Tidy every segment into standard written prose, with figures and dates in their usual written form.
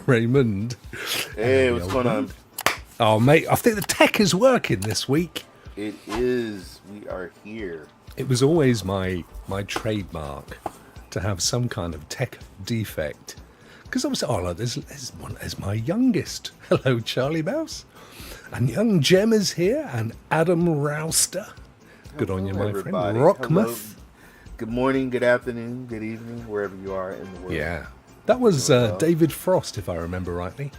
Raymond. Hey, what's going on? Oh, mate, I think the tech is working this week. It is. We are here. It was always my trademark to have some kind of tech defect. Because I was, there's my youngest. Hello, Charlie Mouse. And young Jem is here, and Adam Rouster. Good on you, my everybody. friend. Rockmuth. Good morning, good afternoon, good evening, wherever you are in the world. Yeah. That was David Frost, if I remember rightly.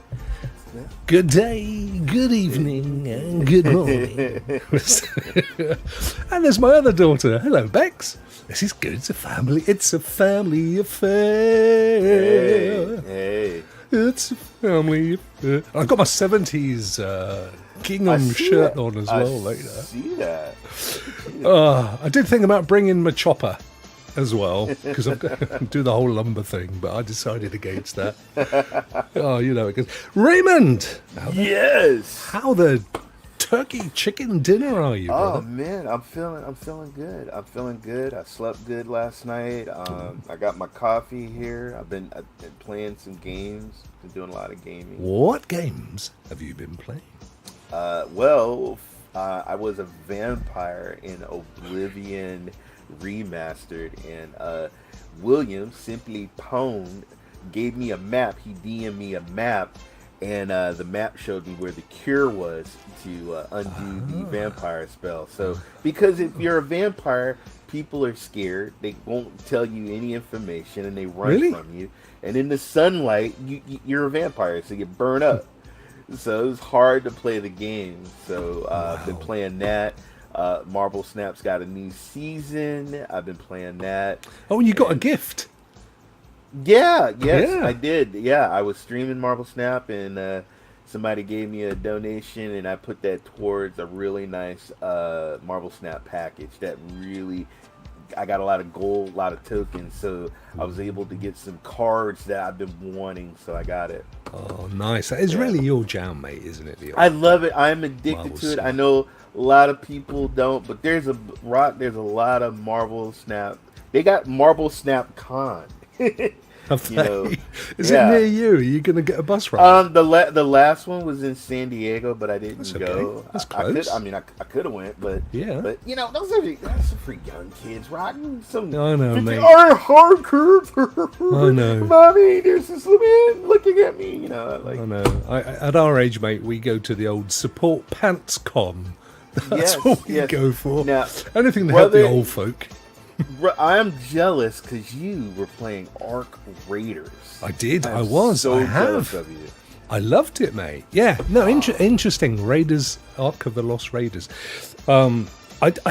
Yeah. Good day, good evening, and good morning. And there's my other daughter. Hello, Bex. This is good. It's a family affair. Hey. It's a family affair. I've got my 70s gingham shirt on as well later. I see that. I did think about bringing my chopper as well, because I've got to do the whole lumber thing, but I decided against that. Oh, you know it goes. Raymond! How the turkey chicken dinner are you, brother? Oh, man, I'm feeling good. I slept good last night. I got my coffee here. I've been playing some games. Been doing a lot of gaming. What games have you been playing? I was a vampire in Oblivion Remastered, and William Simply Pwned gave me a map. He DM'd me a map, and the map showed me where the cure was to undo the vampire spell. So, because if you're a vampire, people are scared. They won't tell you any information, and they run from you. And in the sunlight, you're a vampire, so you burn up. So it was hard to play the game. So I've been playing that. Marble Snap's got a new season. I've been playing that. Oh, and you got a gift. Yeah, I did. Yeah, I was streaming Marble Snap, and somebody gave me a donation, and I put that towards a really nice Marble Snap package. I got a lot of gold, a lot of tokens, so I was able to get some cards that I've been wanting, so I got it. Oh, nice. It's really your jam, mate, isn't it? I love it. I'm addicted to it. I know a lot of people don't, but there's a lot of Marble Snap. They got Marble Snap Con. Is it near you? Are you going to get a bus ride? The last one was in San Diego, but I didn't go. That's close. I could have went, but But those are for young kids, right? I know, mate. Hard kids. I know. Mommy, there's this little man looking at me. I know. At our age, mate, we go to the old support pants con. That's what we go for. Now, anything to help the old folk. I am jealous because you were playing Ark Raiders. I did. I was. So I have. Jealous of you. I loved it, mate. Yeah. No, interesting. Raiders, Ark of the Lost Raiders. I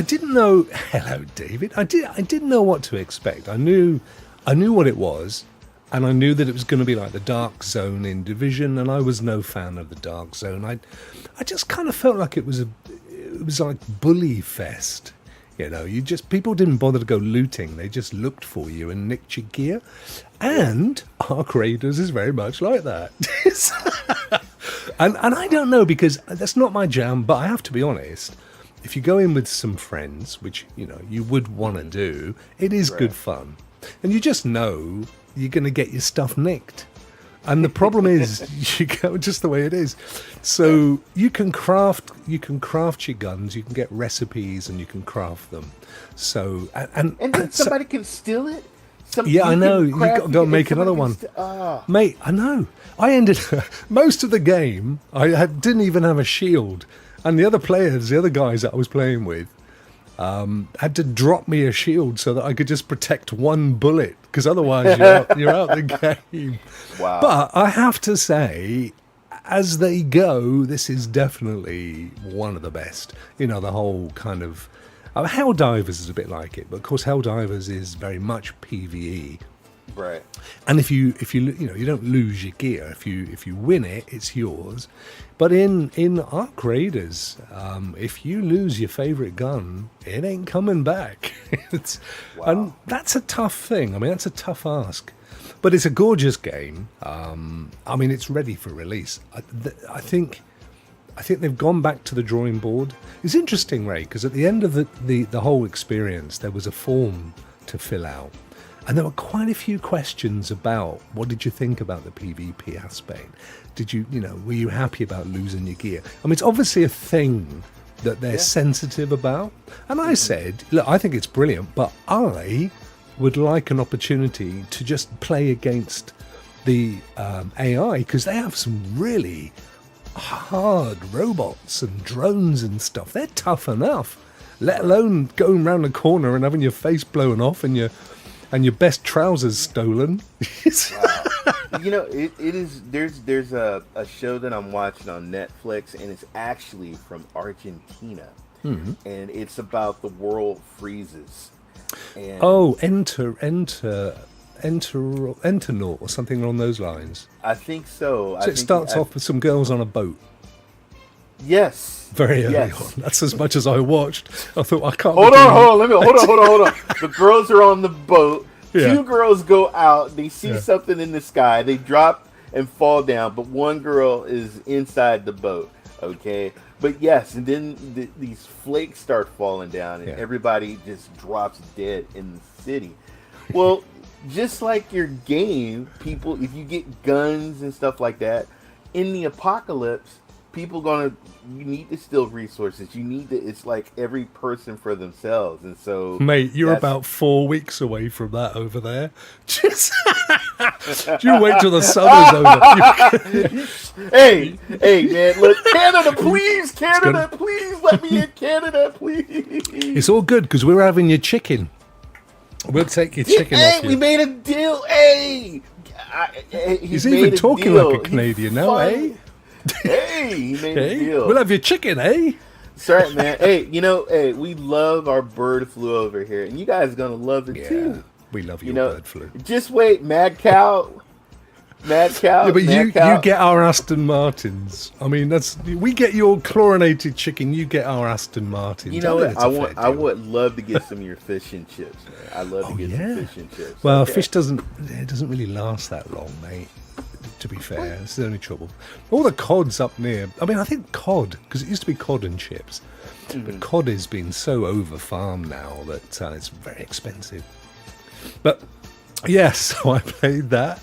didn't know. Hello, David. I didn't know what to expect. I knew what it was, and I knew that it was going to be like the Dark Zone in Division, and I was no fan of the Dark Zone. I just kind of felt like it was like Bully Fest. People didn't bother to go looting. They just looked for you and nicked your gear. And Ark Raiders is very much like that. and I don't know, because that's not my jam, but I have to be honest. If you go in with some friends, which, you would want to do, it is good fun. And you just know you're going to get your stuff nicked. And the problem is, you go just the way it is. So you can craft your guns. You can get recipes, and you can craft them. So and then somebody can steal it. I know. You got to make another one, mate. I know. I ended most of the game. Didn't even have a shield, and the other guys that I was playing with, had to drop me a shield so that I could just protect one bullet, because otherwise you're out the game. Wow. But I have to say, as they go, this is definitely one of the best. The whole kind of Helldivers is a bit like it, but of course Helldivers is very much PvE. Right. And if you you don't lose your gear. If you win it, it's yours. But in Ark Raiders, if you lose your favorite gun, it ain't coming back. And that's a tough thing. I mean, that's a tough ask. But it's a gorgeous game. It's ready for release. I think they've gone back to the drawing board. It's interesting, Ray, because at the end of the whole experience, there was a form to fill out. And there were quite a few questions about what did you think about the PvP aspect? Did you, were you happy about losing your gear? I mean, it's obviously a thing that they're sensitive about. And I said, look, I think it's brilliant, but I would like an opportunity to just play against the AI, because they have some really hard robots and drones and stuff. They're tough enough, let alone going around the corner and having your face blown off and your best trousers stolen. It is. There's a show that I'm watching on Netflix, and it's actually from Argentina, and it's about the world freezes. And Enternaut or something along those lines. I think so. So it starts off with some girls on a boat. Yes. Very early on. That's as much as I watched. I thought, I can't. Hold on. The girls are on the boat. Yeah. Two girls go out. They see something in the sky. They drop and fall down, but one girl is inside the boat. Okay. But yes, and then these flakes start falling down, and everybody just drops dead in the city. Well, just like your game, people, if you get guns and stuff like that, in the apocalypse, you need to steal resources. It's like every person for themselves. And so, mate, you're about 4 weeks away from that over there. Just you wait till the summer's over. Hey, man, look, Canada, please, please, let me in, Canada, please. It's all good, because we're having your chicken. We'll take your chicken off you. We made a deal. Hey, he's even talking like a Canadian now, eh? Hey, he made a deal. We'll have your chicken, eh? That's right, man. Hey, we love our bird flu over here, and you guys are gonna love it too. We love your bird flu. Just wait, Mad Cow. Yeah, but you get our Aston Martins. I mean, we get your chlorinated chicken. You get our Aston Martins. You know what? I would love to get some of your fish and chips, man. I love to get some fish and chips. Well, fish doesn't really last that long, mate. To be fair, this is the only trouble. All the cod's up near. I mean, I think cod, because it used to be cod and chips, but cod has been so over-farmed now that it's very expensive. But yes, so I played that.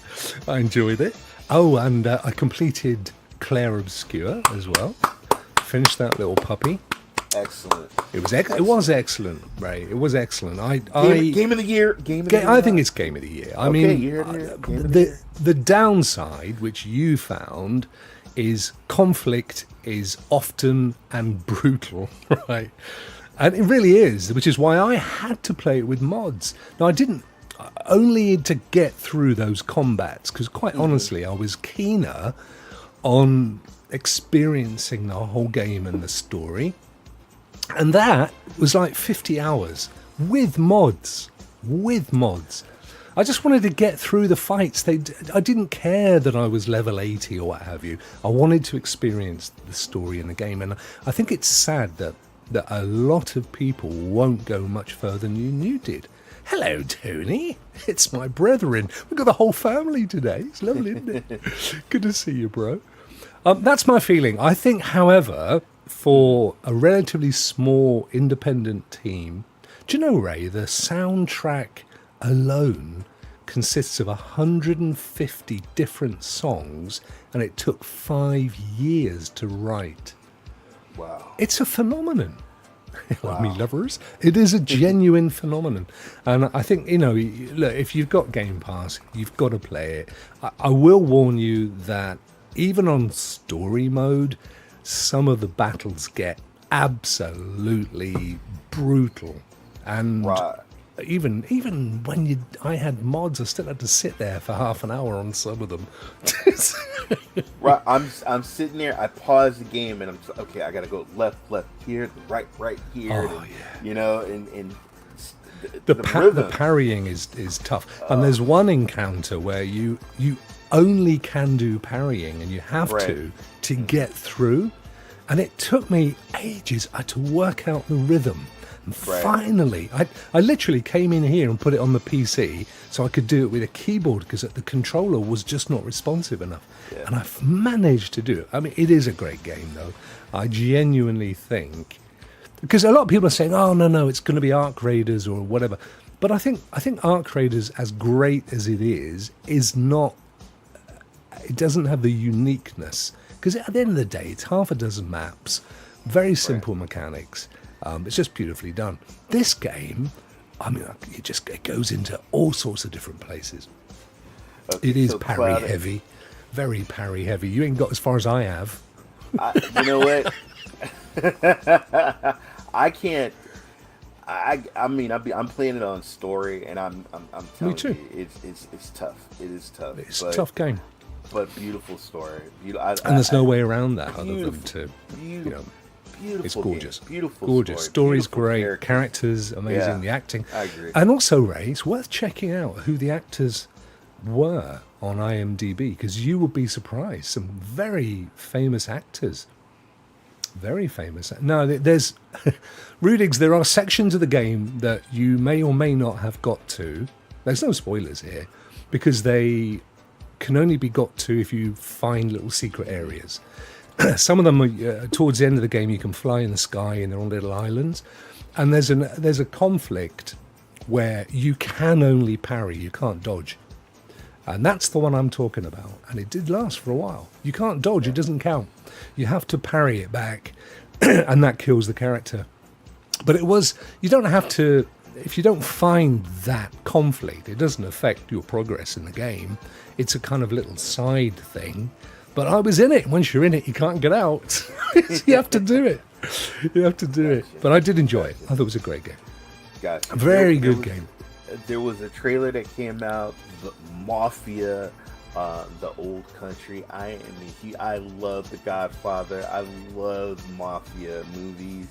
I enjoyed it. Oh, and I completed Claire Obscure as well. Finished that little puppy. Excellent. It was excellent, Ray. It was excellent. Game of the year. I think it's game of the year. I mean, the downside, which you found, is conflict is often and brutal, right? And it really is, which is why I had to play it with mods. Now, I didn't only to get through those combats, because quite honestly, I was keener on experiencing the whole game and the story. And that was like 50 hours with mods. I just wanted to get through the fights. I didn't care that I was level 80 or what have you. I wanted to experience the story in the game. And I think it's sad that a lot of people won't go much further than you did. Hello, Tony. It's my brethren. We've got the whole family today. It's lovely, isn't it? Good to see you, bro. That's my feeling. I think, however, for a relatively small independent team, do you know, Ray, the soundtrack alone consists of 150 different songs, and it took 5 years to write. Wow. It's a phenomenon. Wow. Me lovers. It is a genuine phenomenon. And I think, look, if you've got Game Pass, you've got to play it. I will warn you that even on story mode, some of the battles get absolutely brutal. And even when I had mods, I still had to sit there for half an hour on some of them. Right, I'm sitting there. I pause the game and I'm okay. I gotta go left here, right here. Oh, and, and the parrying is tough. And there's one encounter where you only can do parrying, and you have to get through. And it took me ages. I had to work out the rhythm. And finally, I literally came in here and put it on the PC so I could do it with a keyboard, because the controller was just not responsive enough. Yeah. And I've managed to do it. I mean, it is a great game, though. I genuinely think, because a lot of people are saying, oh, no, it's going to be Arc Raiders or whatever. But I think Ark Raiders, as great as it is not. It doesn't have the uniqueness, because at the end of the day, it's half a dozen maps, very simple mechanics. It's just beautifully done. This game, I mean, it goes into all sorts of different places. Okay, it is so parry heavy, very parry heavy. You ain't got as far as I have. You know what? I can't. I mean, I'm playing it on story, and I'm telling you, it's tough. It is tough. It's a tough game, but beautiful story. And there's no way around that other than to, beautiful. It's gorgeous. Beautiful gorgeous. story. Story's great. Characters amazing. The acting. I agree. And also, Ray, it's worth checking out who the actors were on IMDb, because you would be surprised. Some very famous actors. Very famous. Now, there's Rudigs. There are sections of the game that you may or may not have got to. There's no spoilers here, because they can only be got to if you find little secret areas. Some of them are, towards the end of the game, you can fly in the sky and they're on little islands. And there's a conflict where you can only parry, you can't dodge. And that's the one I'm talking about. And it did last for a while. You can't dodge, it doesn't count. You have to parry it back, and that kills the character. But you don't have to, if you don't find that conflict, it doesn't affect your progress in the game. It's a kind of little side thing. But I was in it. Once you're in it, you can't get out. You have to do it. You have to do it. But I did enjoy it. I thought it was a great game. Gotcha. Very good game. There was a trailer that came out, the Mafia, the Old Country. I love The Godfather. I love Mafia movies.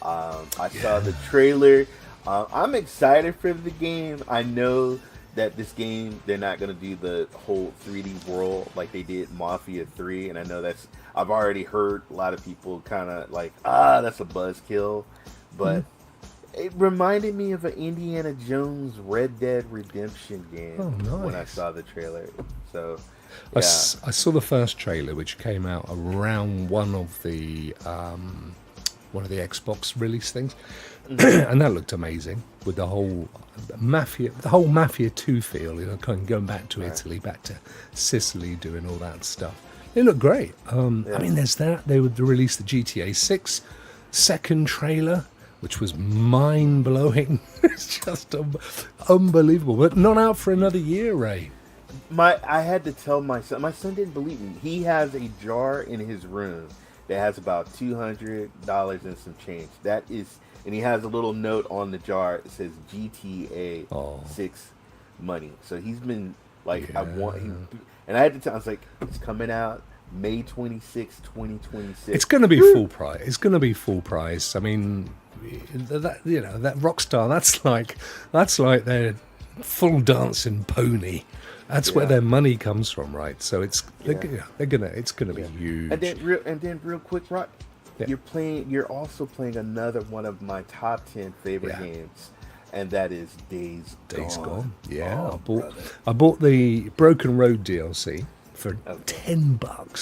I saw the trailer. I'm excited for the game. I know that this game, they're not going to do the whole 3D world like they did Mafia 3. And I know I've already heard a lot of people kind of like, that's a buzzkill. But it reminded me of an Indiana Jones Red Dead Redemption game when I saw the trailer. So, yeah. I saw the first trailer, which came out around one of the Xbox release things. And that looked amazing with the whole Mafia 2 feel, kind of going back to Italy, back to Sicily, doing all that stuff. It looked great. I mean, there's that. They would release the GTA 6 second trailer, which was mind-blowing. It's just unbelievable. But not out for another year, Ray. I had to tell my son. My son didn't believe me. He has a jar in his room that has about $200 and some change. And he has a little note on the jar. It says GTA 6 money. So he's been like, and I had to tell. I was like, it's coming out May 26, 2026. It's going to be full price. It's going to be full price. I mean, that Rockstar. That's like their full dancing pony. That's where their money comes from, right? So it's gonna be huge. And then real quick, Rokk. Yeah. You're also playing another one of my top 10 favorite games, and that is Days Gone. Yeah, I bought the Broken Road DLC for $10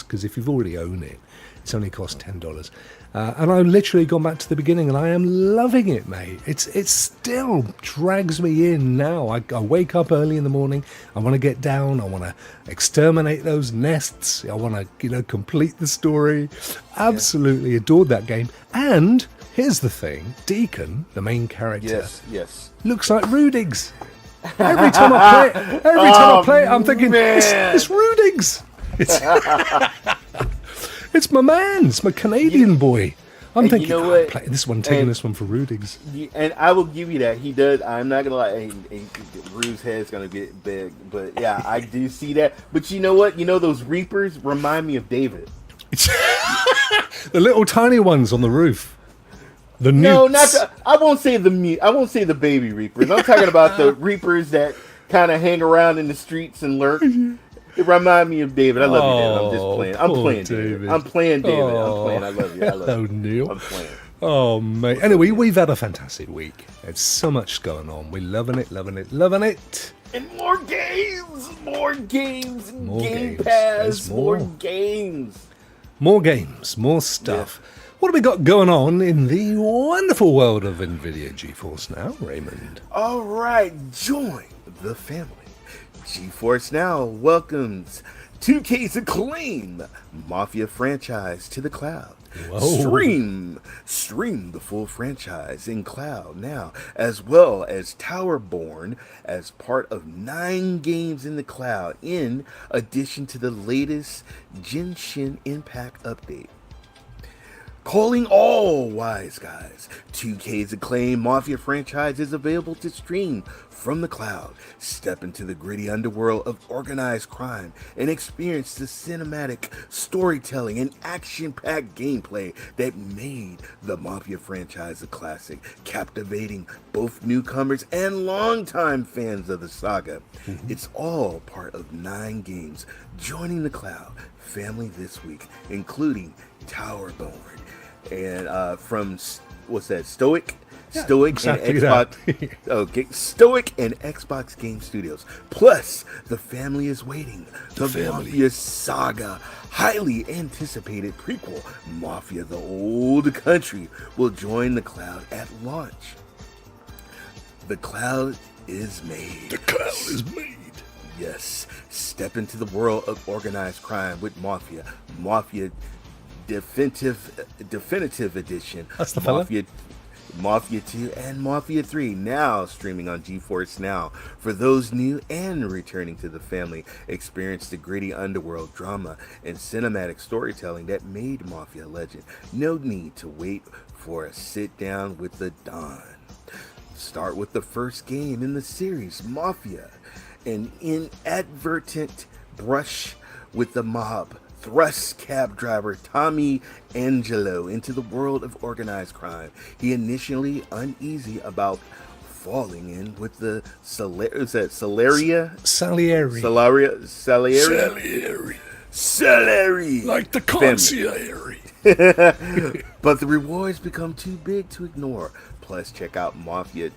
because if you've already owned it, it's only cost $10. And I've literally gone back to the beginning, and I am loving it, mate. It still drags me in now. I wake up early in the morning. I want to get down. I want to exterminate those nests. I want to, complete the story. Absolutely adored that game. And here's the thing: Deacon, the main character, looks like Rudigs. Every time I play it, I'm thinking it's Rudigs. It's my man. It's my Canadian boy. I'm thinking, this one, taking this one for Rudigs. And I will give you that. He does. I'm not going to lie. Rude's head's going to get big. But yeah, I do see that. But you know what? Those Reapers remind me of David. The little tiny ones on the roof. The newts. No, not I won't say the baby Reapers. I'm talking about the Reapers that kind of hang around in the streets and lurk. It reminds me of David. I love you, David. I'm just playing. I'm playing David. I'm playing David. I'm playing. I love you. Hello, Neil. I'm playing. Oh, mate. Anyway, we've had a fantastic week. There's so much going on. We're loving it. And more games. Game Pass. More games. More games. More stuff. What have we got going on in the wonderful world of NVIDIA GeForce Now, Raymond? All right, join the family. GeForce Now welcomes 2K's acclaim Mafia franchise to the cloud. Whoa. Stream the full franchise in cloud now, as well as Towerborn as part of 9 games in the cloud, in addition to the latest Genshin Impact update. Calling all wise guys, 2K's acclaimed Mafia franchise is available to stream from the cloud. Step into the gritty underworld of organized crime and experience the cinematic storytelling and action-packed gameplay that made the Mafia franchise a classic, captivating both newcomers and longtime fans of the saga. It's all part of 9 games joining the cloud family this week, including Towerborn. And from what's that? Stoic and Xbox. Okay, Stoic and Xbox Game Studios. Plus, the family is waiting. The Mafia Saga, highly anticipated prequel, Mafia: The Old Country, will join the cloud at launch. The cloud is made. The cloud is made. Yes, step into the world of organized crime with Mafia Definitive Edition. That's the fella. Mafia 2 and Mafia 3 now streaming on GeForce Now. For those new and returning to the family, experience the gritty underworld drama and cinematic storytelling that made Mafia a legend. No need to wait for a sit down with the Don. Start with the first game in the series, Mafia, an inadvertent brush with the mob thrusts cab driver Tommy Angelo into the world of organized crime. He initially uneasy about falling in with the Salieri, like the concierge. But the rewards become too big to ignore. Plus, check out Mafia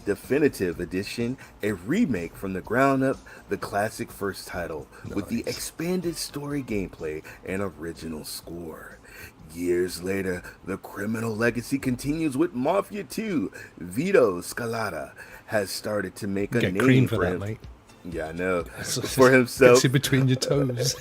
Definitive Edition, a remake from the ground up, the classic first title, with the expanded story gameplay and original score. Years later, the criminal legacy continues with Mafia 2. Vito Scalata has started to make a name for him. that, mate. Yeah, I know. For himself. Gets in between your toes.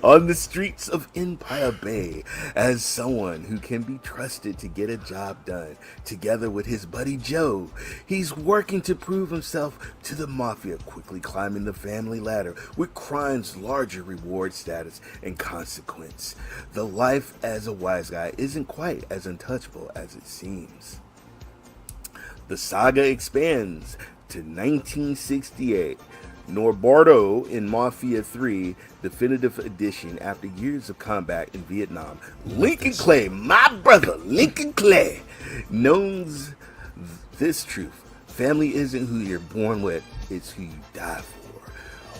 On the streets of Empire Bay, as someone who can be trusted to get a job done. Together with his buddy Joe, he's working to prove himself to the Mafia, quickly climbing the family ladder with crime's larger reward status and consequence. The life as a wise guy isn't quite as untouchable as it seems. The saga expands to 1968. Norbardo in Mafia 3 Definitive Edition. After years of combat in Vietnam, Lincoln Clay, my brother Lincoln Clay, knows this truth: family isn't who you're born with, it's who you die for.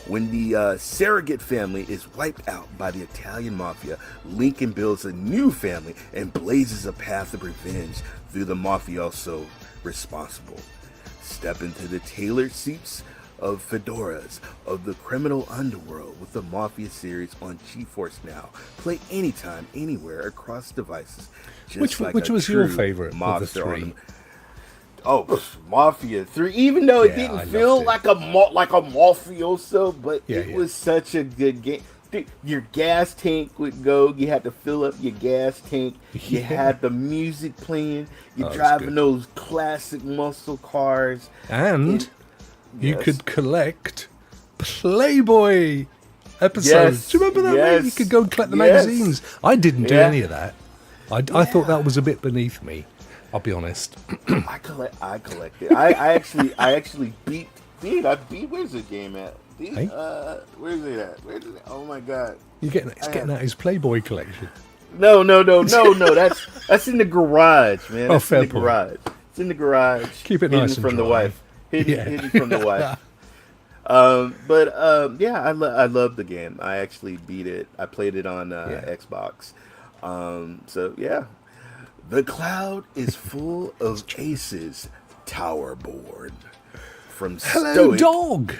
When the surrogate family is wiped out by the Italian Mafia, Lincoln builds a new family and blazes a path of revenge through the mafioso responsible. Step into the tailored seats of fedoras of the criminal underworld with the Mafia series on GeForce Now. Play anytime, anywhere, across devices. Just Which was your favorite of the 3? Mafia 3. Even though it didn't feel like a mafioso, but it was such a good game. Dude, your gas tank would go. You had to fill up your gas tank. You had the music playing. You're driving those classic muscle cars. And you could collect Playboy episodes. Do you remember that, mate? You could go and collect the magazines. I didn't do any of that. I thought that was a bit beneath me. I'll be honest. I collected. I actually beat. Where's the game at? Hey? Where's it at? Oh my god! He's getting at his Playboy collection. No. That's in the garage, man. That's fair in the garage. It's in the garage. Keep it nice and from dry. the wife. Hidden from the wife. I love the game. I actually beat it. I played it on Xbox. The cloud is full of aces. Towerborn. From Hello, Stoic. dog.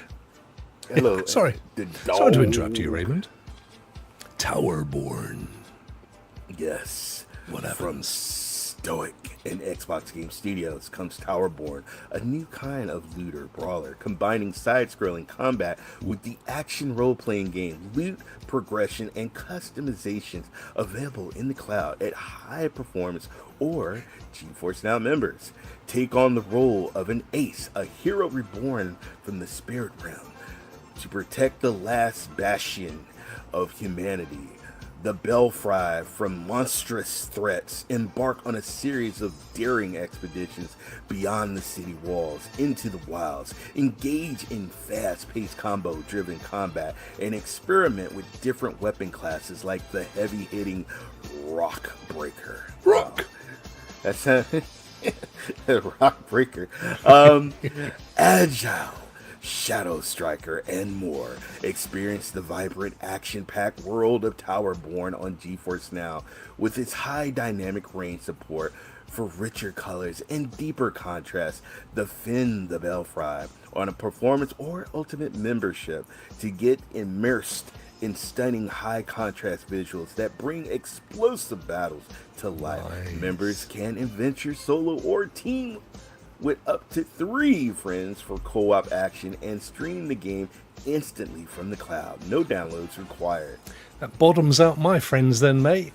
Hello. Sorry. The dog. Sorry to interrupt you, Raymond. Towerborn. Yes. Whatever. From Stoic and Xbox Game Studios comes Towerborn, a new kind of looter brawler, combining side-scrolling combat with the action role-playing game, loot progression, and customizations available in the cloud at high performance or GeForce Now members. Take on the role of an ace, a hero reborn from the spirit realm, to protect the last bastion of humanity. The Belfry from monstrous threats embark on a series of daring expeditions beyond the city walls into the wilds, engage in fast-paced combo-driven combat, and experiment with different weapon classes like the heavy-hitting Rokk Breaker. Rock. That's Rokk Breaker. Agile, Shadow Striker, and more. Experience the vibrant, action-packed world of Towerborn on GeForce Now with its high dynamic range support for richer colors and deeper contrast. Defend the Belfry on a performance or ultimate membership to get immersed in stunning high-contrast visuals that bring explosive battles to life. Nice. Members can adventure solo or team with up to 3 friends for co-op action and stream the game instantly from the cloud. No downloads required. That bottoms out my friends then, mate.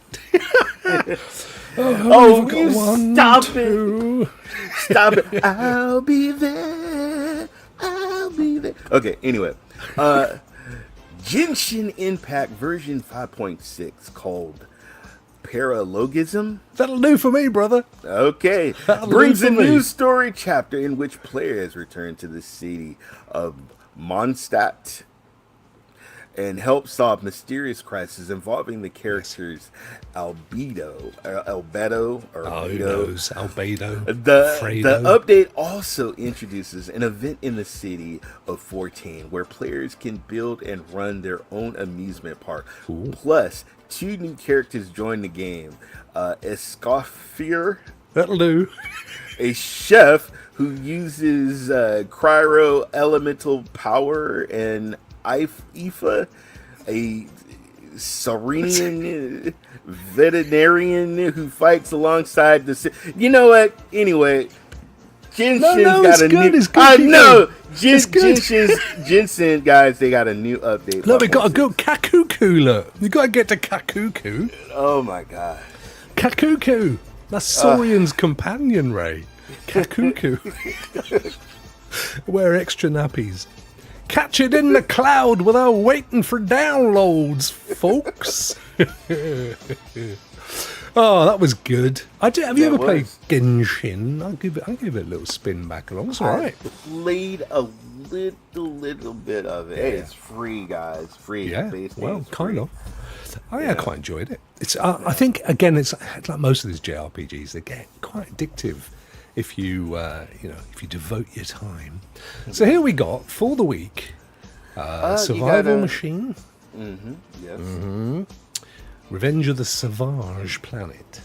Oh, We've you got one, stop two. it. Stop it. I'll be there. I'll be there. Okay, anyway. Genshin Impact version 5.6 called Paralogism. That'll do for me, brother. Okay. That'll Brings do a for me. new story chapter in which players return to the city of Mondstadt and help solve mysterious crises involving the characters Albedo, or Oh, who Albedo. knows? Albedo. The Fredo. update also introduces an event in the city of 14 where players can build and run their own amusement park. Cool. Plus, 2 new characters join the game. Escoffier, That'll do. a chef who uses cryo elemental power, and Ifa, a Serenian veterinarian who fights alongside the. You know what? Anyway, Genshin's No, got it's a good, new. it's good, I keep know. going. It's good. Jensen, guys, they got a new update. Look, we got to go Kakuku, look. We got to get to Kakuku. Oh my god. Kakuku. That's Saurian's companion, Ray. Kakuku. Wear extra nappies. Catch it in the cloud without waiting for downloads, folks. Oh, that was good. Have you That ever played was. Genshin? I'll give it a little spin back along. It's all right. I played a little bit of it. Hey, it's free, guys. Free. Yeah, Base well, game's kind free. of. I quite enjoyed it. It's. I think again, it's like most of these JRPGs. They get quite addictive if you, if you devote your time. So here we got for the week, Survival Machine, Yes. Revenge of the Sauvage Planet,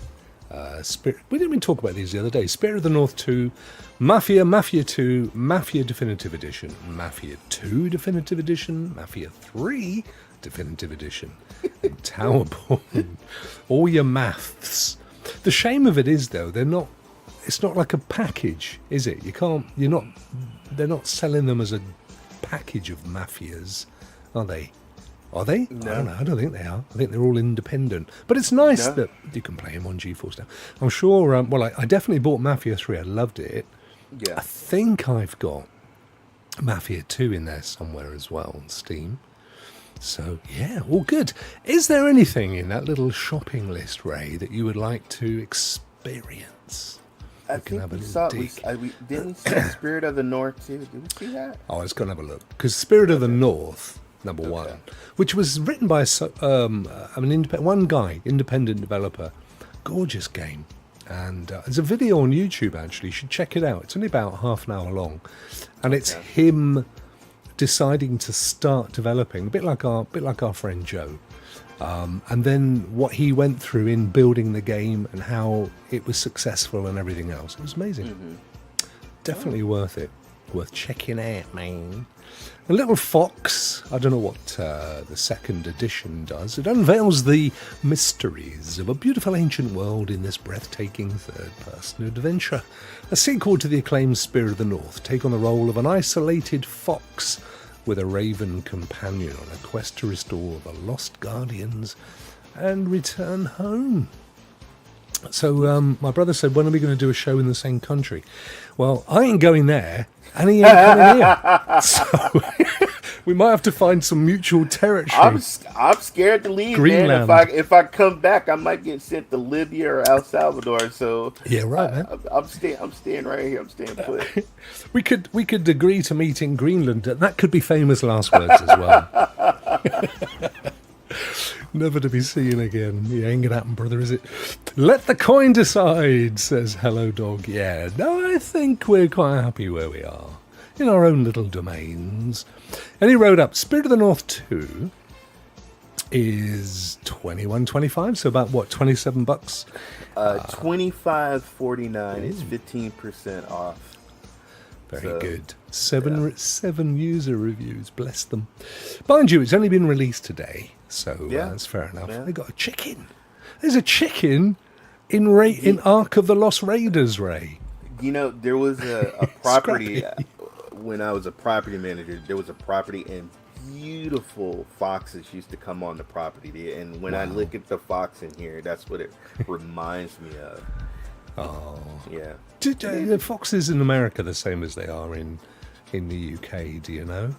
Spirit. We didn't even talk about these the other day. Spirit of the North 2, Mafia 2, Mafia Definitive Edition, Mafia 2 Definitive Edition, Mafia 3 Definitive Edition, and Towerborn. All your maths. The shame of it is, though, it's not like a package, is it? They're not selling them as a package of mafias, are they? Are they? No. I don't know. I don't think they are. I think they're all independent. But it's nice that you can play them on GeForce now. I'm sure, I definitely bought Mafia 3. I loved it. Yeah. I think I've got Mafia 2 in there somewhere as well on Steam. So, yeah, all good. Is there anything in that little shopping list, Ray, that you would like to experience? I can think have a we little saw. dig. Didn't we see Spirit of the North too? Did we see that? Oh, let's go and have a look. Because Spirit of the North, number one, which was written by one guy, independent developer, gorgeous game. And there's a video on YouTube, actually. You should check it out. It's only about half an hour long. And it's him deciding to start developing, a bit like our friend Joe. And then what he went through in building the game and how it was successful and everything else. It was amazing. Definitely worth it. Worth checking out, man. A little fox. I don't know what the second edition does. It unveils the mysteries of a beautiful ancient world in this breathtaking third-person adventure. A sequel to the acclaimed Spirit of the North. Take on the role of an isolated fox with a raven companion on a quest to restore the lost guardians and return home. So my brother said, when are we going to do a show in the same country? Well, I ain't going there, and he ain't coming here. So we might have to find some mutual territory. I'm scared to leave, Greenland. man. If I come back, I might get sent to Libya or El Salvador. So Yeah, right, man. I'm staying right here. I'm staying put. We could agree to meet in Greenland. That could be famous last words as well. Never to be seen again. Yeah, ain't gonna happen, brother, is it? Let the coin decide, says Hello Dog. Yeah, no, I think we're quite happy where we are, in our own little domains. And he wrote up, Spirit of the North 2 is $21.25, so about what, $27? $25.49 is 15% off. Very good. Seven user reviews, bless them. Mind you, it's only been released today, so that's fair enough. Yeah. They got a chicken. There's a chicken in Ark of the Lost Raiders, Ray. You know, there was a property when I was a property manager. There was a property, and beautiful foxes used to come on the property. And when I look at the fox in here, that's what it reminds me of. Oh, Yeah. the foxes in America the same as they are in the UK? Do you know,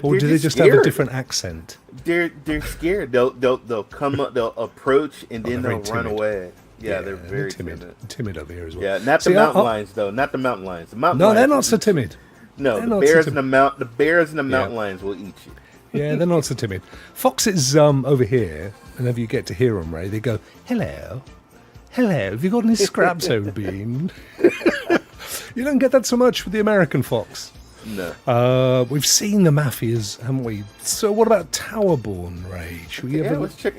or do they just have a different accent? They're scared. They'll come up. They'll approach, and then they'll run timid. away. Yeah, they're very timid over here as well. Yeah, not the mountain lions though. Not the mountain lions. The mountain No, lions they're not so timid. No, They're the not bears so and the bears and the mountain lions will eat you. Yeah, they're not so timid. Foxes over here, whenever you get to hear them, Ray, they go, hello, have you got any scraps, O'Bean? You don't get that so much with the American fox. No. We've seen the mafias, haven't we? So what about Towerborn, Ray? Should we let's check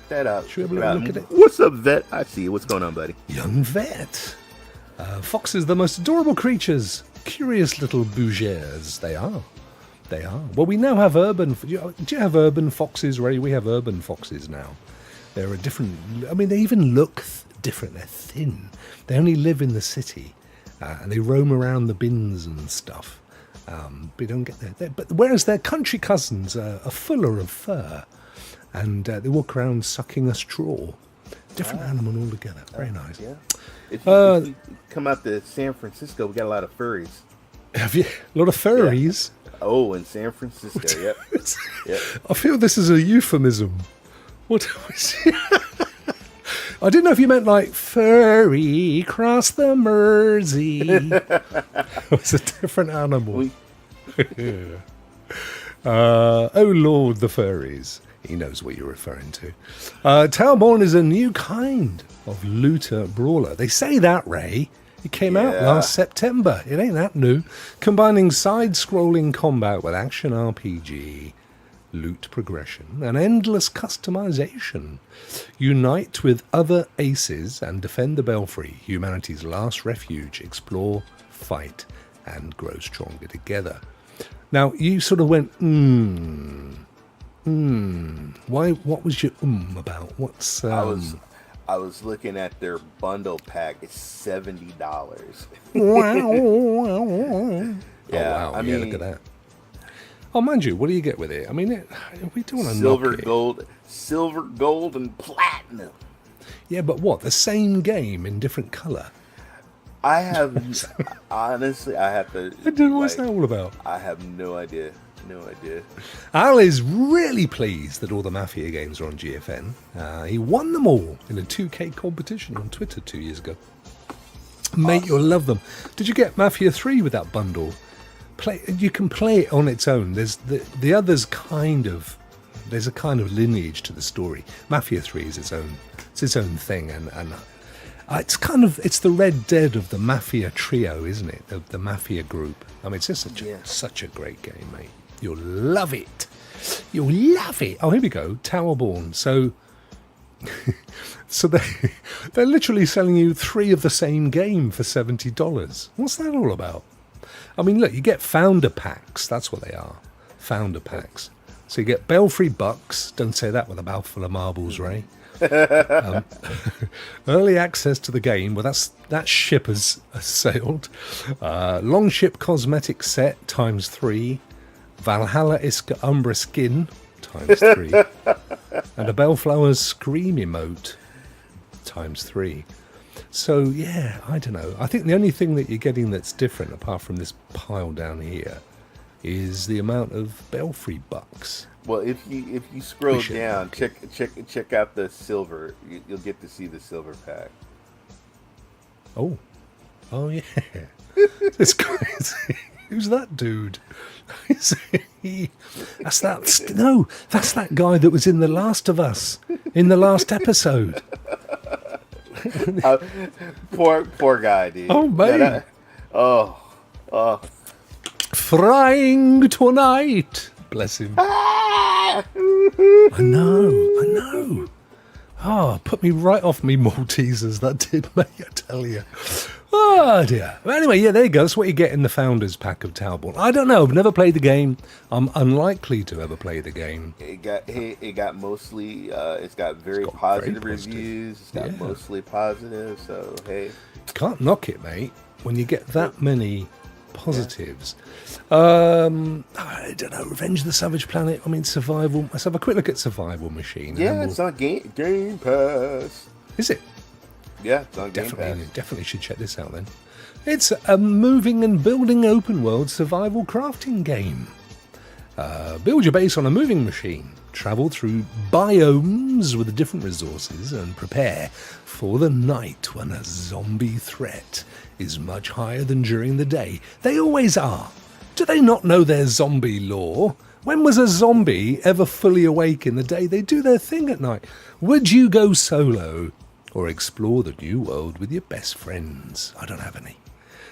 that out. Should we have a look at it? What's up, vet? I see you. What's going on, buddy? Young vet. Foxes, the most adorable creatures. Curious little bougères. They are. Well, we now have urban... Do you have urban foxes, Ray? We have urban foxes now. They're a different... I mean, they even look different. They're thin. They only live in the city. And they roam around the bins and stuff. But you don't get there. But whereas their country cousins are fuller of fur. And they walk around sucking a straw. Different animal altogether. Very nice. Yeah. If you come out to San Francisco, we got a lot of furries. Have you? A lot of furries? Yeah. Oh, in San Francisco, yep. Yep. I feel this is a euphemism. What was it? I didn't know if you meant like furry cross the Mersey. It was a different animal. Oh Lord, the furries. He knows what you're referring to. Towerborn is a new kind of looter brawler. They say that, Ray. It came out last September. It ain't that new. Combining side-scrolling combat with action RPG, loot progression, and endless customization. Unite with other aces and defend the Belfry, humanity's last refuge. Explore, fight, and grow stronger together. Now, you sort of went, Why? What was your about? What's I was looking at their bundle pack. It's $70. Wow! Yeah, wow! I mean, look at that. Oh, mind you, what do you get with it? I mean, we don't want to silver, gold, and platinum. Yeah, but what? The same game in different color. I have honestly, I have to. What's that all about? I have no idea. Al is really pleased that all the Mafia games are on GFN. He won them all in a 2K competition on Twitter 2 years ago. Mate, you'll love them. Did you get Mafia 3 with that bundle? You can play it on its own. There's the others kind of... There's a kind of lineage to the story. Mafia 3 is its own thing, and it's the Red Dead of the Mafia trio, isn't it? The Mafia group. I mean, it's just such a great game, mate. You'll love it. You'll love it. Oh, here we go. Towerborn. So they're literally selling you 3 of the same game for $70. What's that all about? I mean, look, you get founder packs. That's what they are. Founder packs. So you get Belfry Bucks. Don't say that with a mouthful of marbles, Ray. Early access to the game. Well, that ship has sailed. Longship cosmetic set ×3. Valhalla Iska Umbra skin ×3. And a Bellflower's Scream emote ×3. So, yeah, I don't know. I think the only thing that you're getting that's different, apart from this pile down here, is the amount of Belfry Bucks. Well, if you scroll down, check out the silver. You'll get to see the silver pack. Oh yeah. This guy who's that dude? That's that guy that was in The Last of Us in the last episode. Poor guy, dude. Oh man. Oh. Frying tonight. Bless him. I know. Oh, put me right off me Maltesers. That did, mate, I tell you. Oh, dear. Well, anyway, yeah, there you go. That's what you get in the Founders Pack of Towerball. I don't know. I've never played the game. I'm unlikely to ever play the game. It got mostly, it's got very positive reviews. It's got mostly positive, so, hey. Can't knock it, mate, when you get that many positives. I don't know, Revenge of the Savage Planet, I mean, survival. Let's have a quick look at Survival Machine. Yeah, it's on Game Pass. Is it? Yeah, it's on Game Pass. Definitely should check this out then. It's a moving and building open world survival crafting game. Build your base on a moving machine. Travel through biomes with different resources and prepare for the night when a zombie threat is much higher than during the day. They always are. Do they not know their zombie lore? When was a zombie ever fully awake in the day? They do their thing at night. Would you go solo or explore the new world with your best friends? I don't have any,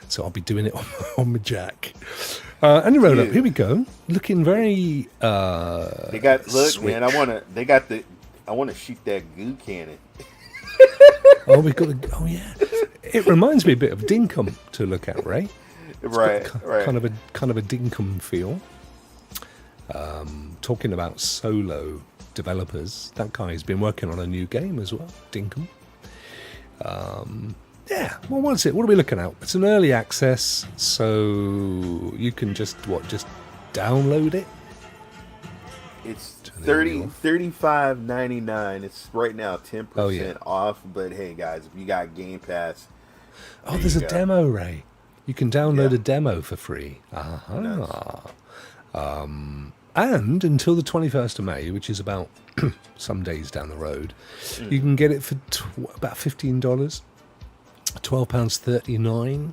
so I'll be doing it on my Jack. And roll up. Here we go. Looking very. They got switch. Man. I want to shoot that goo cannon. Oh, we got. Oh yeah. It reminds me a bit of Dinkum to look at, Ray. Right. Kind of a Dinkum feel. Talking about solo developers, that guy's been working on a new game as well, Dinkum. Yeah, well, what's it? What are we looking at? It's an early access, so you can just download it? It's $35.99. It's right now 10% off, but hey, guys, if you got Game Pass... Oh, there's a demo, Ray. You can download a demo for free. Nice. And until the 21st of May, which is about some days down the road, you can get it for about $15, £12.39.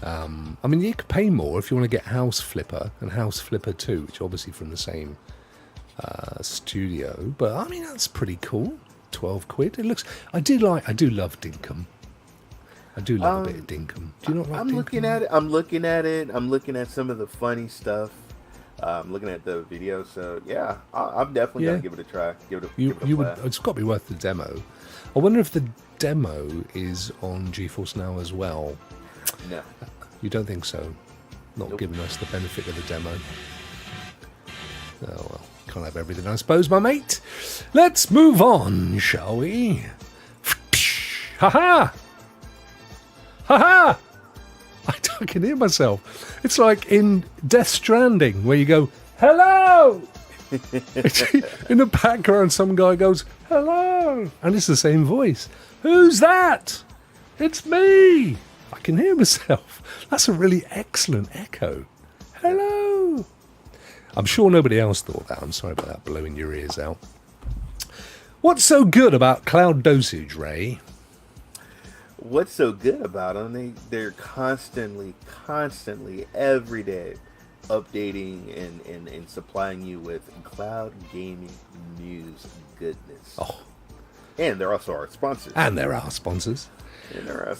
I mean, you could pay more if you want to get House Flipper and House Flipper 2, which are obviously from the same studio. But I mean, that's pretty cool. 12 quid. It looks. I do love Dinkum. I do love a bit of Dinkum. Do you not like Dinkum? I'm looking at it. I'm looking at some of the funny stuff. I'm looking at the video. So yeah, I'm definitely gonna give it a try. Give it a play. It's got to be worth the demo. I wonder if the demo is on GeForce Now as well. No. You don't think so? Not giving us the benefit of the demo. Oh well, can't have everything, I suppose, my mate. Let's move on, shall we? Ha-ha! Ha-ha! I can hear myself. It's like in Death Stranding, where you go, hello! In the background, some guy goes, hello! And it's the same voice. Who's that? It's me! I can hear myself. That's a really excellent echo. Hello! I'm sure nobody else thought that. I'm sorry about that, blowing your ears out. What's so good about Cloud Dosage, Ray? What's so good about them? They're constantly, every day, updating and supplying you with cloud gaming news goodness. Oh. And they're also our sponsors. And there are sponsors. They're our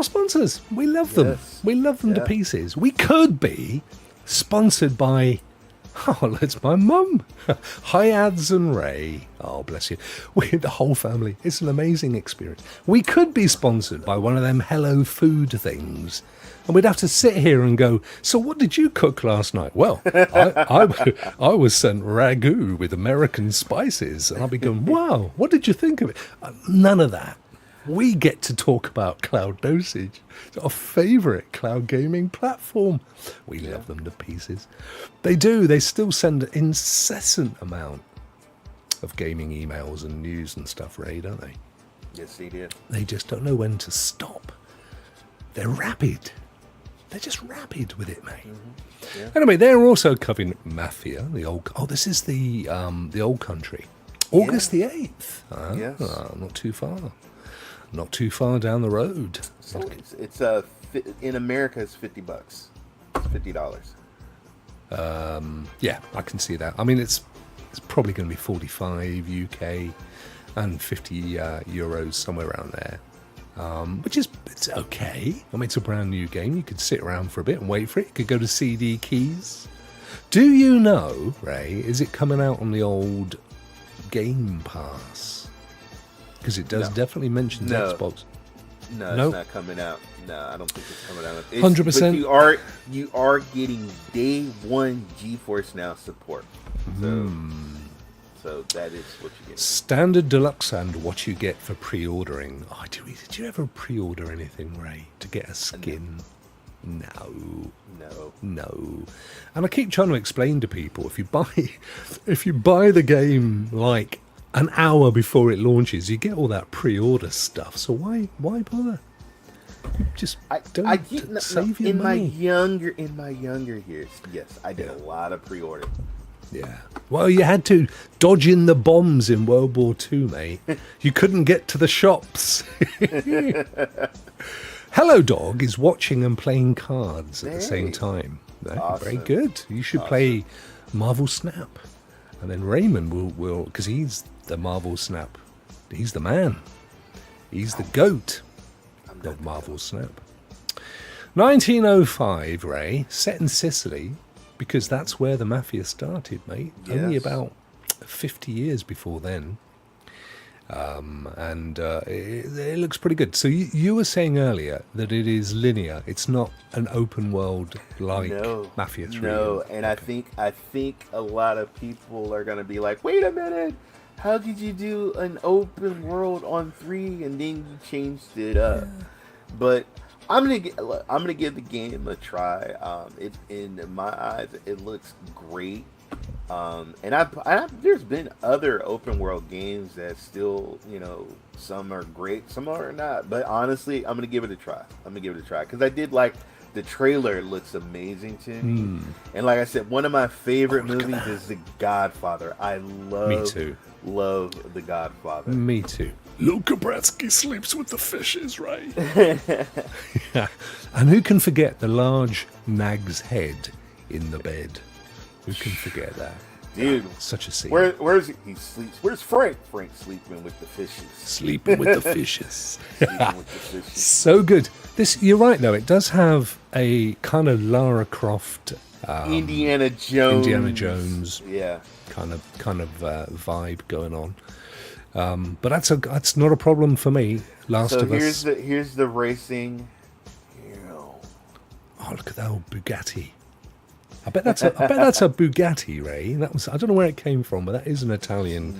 sponsors. We love them. We love them to pieces. We could be sponsored by Oh, that's my mum. Hi, Ads and Ray. Oh, bless you. The whole family. It's an amazing experience. We could be sponsored by one of them Hello Food things. And we'd have to sit here and go, so what did you cook last night? Well, I was sent ragu with American spices. And I'll be going, wow, what did you think of it? None of that. We get to talk about Cloud Dosage, our favourite cloud gaming platform. We love them to pieces. They do. They still send an incessant amount of gaming emails and news and stuff, Ray, don't they? Yes, they do. They just don't know when to stop. They're rapid. They're just rapid with it, mate. Mm-hmm. Yeah. Anyway, they're also covering Mafia, the old. Oh, this is the old country. August the 8th. Yes. Not too far. Not too far down the road. So it's in America it's $50. It's $50. Yeah, I can see that. I mean, it's probably going to be 45 UK and 50 euros, somewhere around there. Which is, it's okay. I mean, it's a brand new game. You could sit around for a bit and wait for it. You could go to CD keys. Do you know, Ray, is it coming out on the old Game Pass? Because it does definitely mention Xbox. No, Nope. It's not coming out. No, I don't think it's coming out. 100%. But you are getting day one GeForce Now support. So that is what you get. Standard, deluxe, and what you get for pre-ordering. Oh, did you ever pre-order anything, Ray, to get a skin? No. And I keep trying to explain to people, if you buy the game like an hour before it launches, you get all that pre-order stuff. So why bother? Just save your money. In my younger years, yes, I did a lot of pre-order. Yeah. Well, you had to dodge in the bombs in World War II, mate. You couldn't get to the shops. Hello Dog is watching and playing cards at the same time. Awesome. Very good. You should play Marvel Snap. And then Raymond will, because he's the Marvel Snap. He's the man. He's the goat of Marvel Snap. 1905, Ray, set in Sicily, because that's where the Mafia started, mate. Yes. Only about 50 years before then. It looks pretty good. So you were saying earlier that it is linear. It's not an open world like Mafia 3. No, and I think a lot of people are going to be like, wait a minute, how did you do an open world on 3 and then you changed it up? But I'm gonna give the game a try. It, in my eyes, it looks great. And there's been other open world games that still, some are great, some are not. But honestly, I'm gonna give it a try. Because I did like the trailer. Looks amazing to me. And like I said, one of my favorite movies is The Godfather. I love The Godfather. Me too. Luca Bratsky sleeps with the fishes, right? Yeah. And who can forget the large nag's head in the bed? Who can forget that? Dude, such a scene. Where's he? He sleeps. Where's Frank? Frank's sleeping with the fishes. Sleeping with the fishes. So good. You're right though. It does have a kind of Lara Croft, Indiana Jones. Yeah. Kind of vibe going on. But that's not a problem for me. Last of Us. Here's the racing. Oh, look at that old Bugatti. I bet that's a Bugatti, Ray. I don't know where it came from, but that is an Italian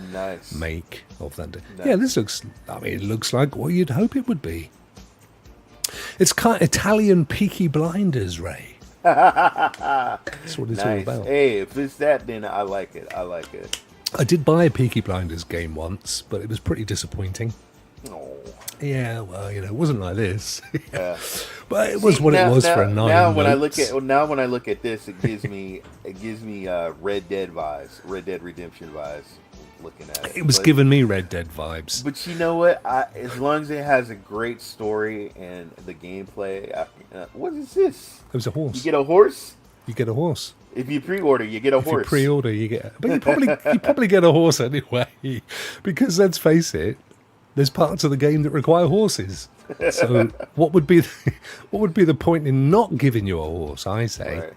make of that. Nice. Yeah, this looks. It looks like what you'd hope it would be. It's kind of Italian Peaky Blinders, Ray. That's what it's all about. Hey, if it's that, then I like it. I did buy a Peaky Blinders game once, but it was pretty disappointing. Oh. Yeah, well, it wasn't like this. Yeah. But it was what it was for a 9. Now when I look at this, it gives me Red Dead vibes, Red Dead Redemption vibes. Looking at it, it was giving me Red Dead vibes. But you know what? As long as it has a great story and the gameplay, what is this? It was a horse. You get a horse. You get a horse. If you pre-order, you get a horse. If you pre-order, you get. But you probably get a horse anyway, because let's face it, there's parts of the game that require horses. So what would be the point in not giving you a horse? I say. Right.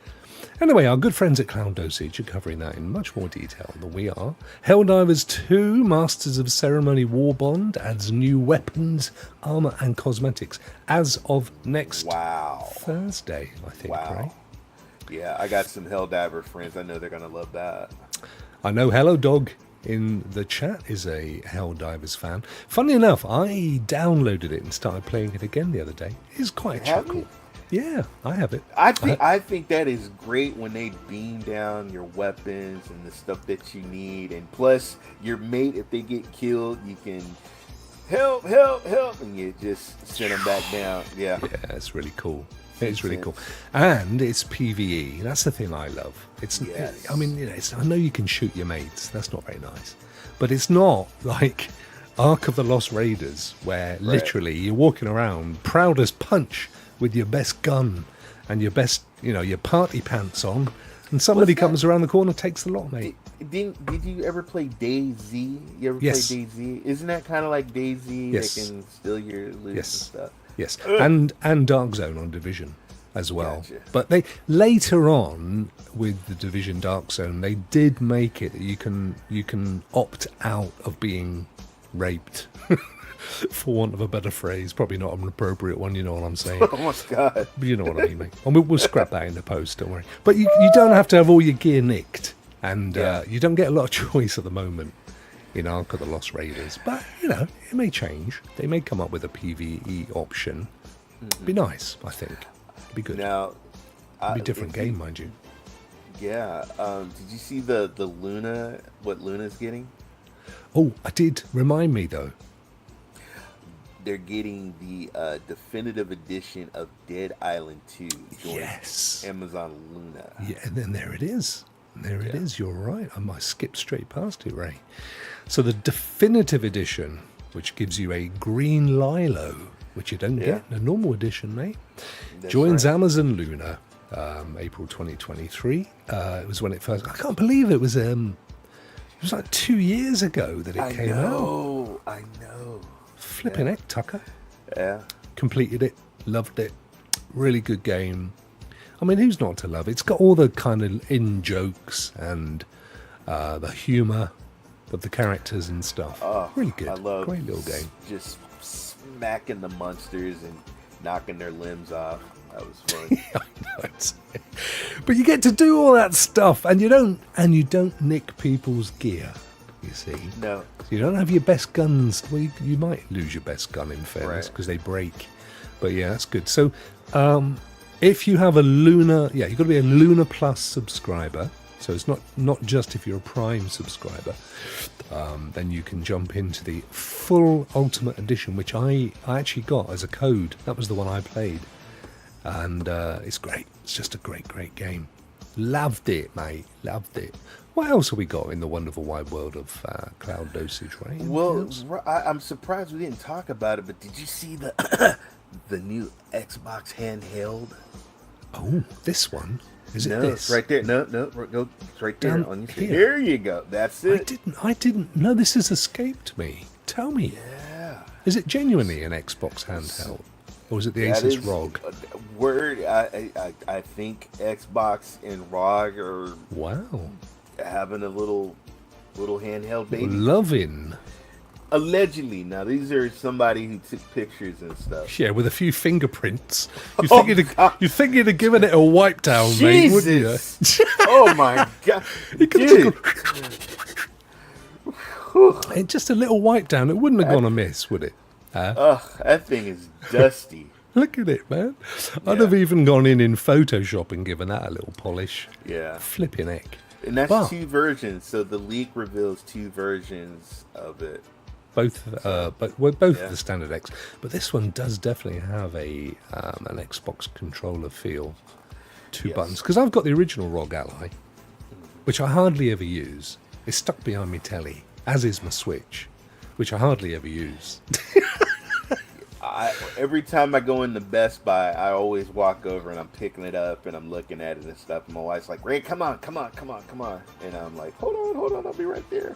Anyway, our good friends at Cloud Dosage are covering that in much more detail than we are. Helldivers 2, Masters of Ceremony Warbond adds new weapons, armor, and cosmetics as of next Thursday, I think, right? Yeah, I got some Helldiver friends. I know they're going to love that. I know Hello Dog in the chat is a Helldivers fan. Funny enough, I downloaded it and started playing it again the other day. It's quite cool. Yeah, I have it. I think that is great when they beam down your weapons and the stuff that you need, and plus your mate, if they get killed, you can help, and you just send them back down. Yeah, it's really cool. It's really cool, and it's PvE. That's the thing I love. It's, I mean, I know you can shoot your mates. That's not very nice, but it's not like Ark of the Lost Raiders, where literally you're walking around proud as punch with your best gun and your best, your party pants on, and somebody comes around the corner, takes the lot, mate. Did you ever play DayZ? You ever play DayZ? Isn't that kind of like DayZ? Yes. They can steal your loot and stuff. Yes, and Dark Zone on Division as well. Gotcha. But they later on with the Division Dark Zone, they did make it that you can opt out of being raped, for want of a better phrase. Probably not an appropriate one. You know what I'm saying? Oh my god! But you know what I mean, mate. And we'll scrap that in the post. Don't worry. But you don't have to have all your gear nicked, and you don't get a lot of choice at the moment in Ark of the Lost Raiders, but it may change. They may come up with a PvE option. Be nice, I think. Be good. Now, it'd be a different game, mind you. Yeah. Did you see the Luna? What Luna's getting? Oh, I did. Remind me though. They're getting the definitive edition of Dead Island 2. Yes. Amazon Luna. Yeah, and then there it is. There it is. You're right. I might skip straight past it, Ray. So the definitive edition, which gives you a green Lilo, which you don't get in a normal edition, mate, joins Amazon Luna, April 2023. It was when it first. I can't believe it was. It was like 2 years ago that it came out. I know. Flipping heck, Tucker. Yeah. Completed it. Loved it. Really good game. I mean, who's not to love? It's got all the kind of in-jokes and the humour of the characters and stuff. Really good. I love Great little game. Just smacking the monsters and knocking their limbs off. That was fun. I know. But you get to do all that stuff, and you don't nick people's gear. You see? No. You don't have your best guns. Well, you might lose your best gun in fairness because they break. But yeah, that's good. So, if you have a Luna, you've got to be a Luna Plus subscriber. So it's not just if you're a Prime subscriber. Then you can jump into the full Ultimate Edition, which I actually got as a code. That was the one I played. And it's great. It's just a great game. Loved it, mate. Loved it. What else have we got in the wonderful wide world of Cloud Dosage, right? Well, I'm surprised we didn't talk about it, but did you see the the new Xbox handheld? Oh, this one? Is it no, this? It's right there. No, go it's right there Down on your screen. here. There you go. That's it. I didn't know this has escaped me. Tell me. Yeah. Is it genuinely an Xbox handheld? Or is it the Asus ROG? Word, I think Xbox and ROG are having a little handheld baby. Loving. Allegedly. Now, these are somebody who took pictures and stuff. Yeah, with a few fingerprints. You think you'd have given it a wipe down, mate, wouldn't you? Oh, my God. Just a little wipe down. It wouldn't have gone amiss, would it? That thing is dusty. Look at it, man. I'd have even gone in Photoshop and given that a little polish. Yeah. Flipping heck. And that's two versions. So the leak reveals two versions of it. Both of the standard X. But this one does definitely have an Xbox controller feel. Two buttons. Because I've got the original ROG Ally, which I hardly ever use. It's stuck behind my telly, as is my Switch, which I hardly ever use. Every time I go into Best Buy, I always walk over and I'm picking it up and I'm looking at it and stuff. And my wife's like, "Ray, come on." And I'm like, hold on, I'll be right there.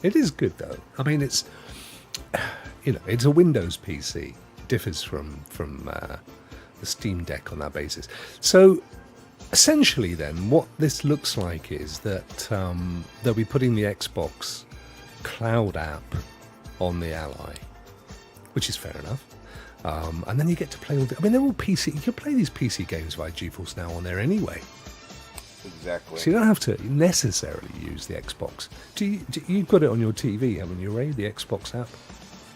It is good though. I mean, it's it's a Windows PC. It differs from the Steam Deck on that basis. So essentially, then, what this looks like is that they'll be putting the Xbox Cloud app on the Ally, which is fair enough. And then you get to play all the... I mean, they're all PC. You can play these PC games via GeForce Now on there anyway. Exactly. So you don't have to necessarily use the Xbox. You've got it on your TV, haven't you, Ray? The Xbox app?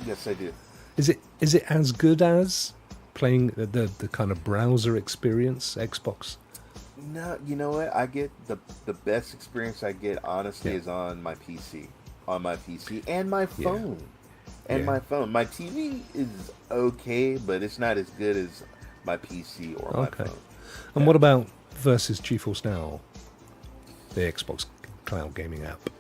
Yes, I do. Is it as good as playing the kind of browser experience, Xbox? No, you know what? I get the best experience I get, honestly, is on my PC. On my PC and my phone. My phone. My TV is okay, but it's not as good as my PC or my phone. And what about versus GeForce Now, the Xbox Cloud Gaming app?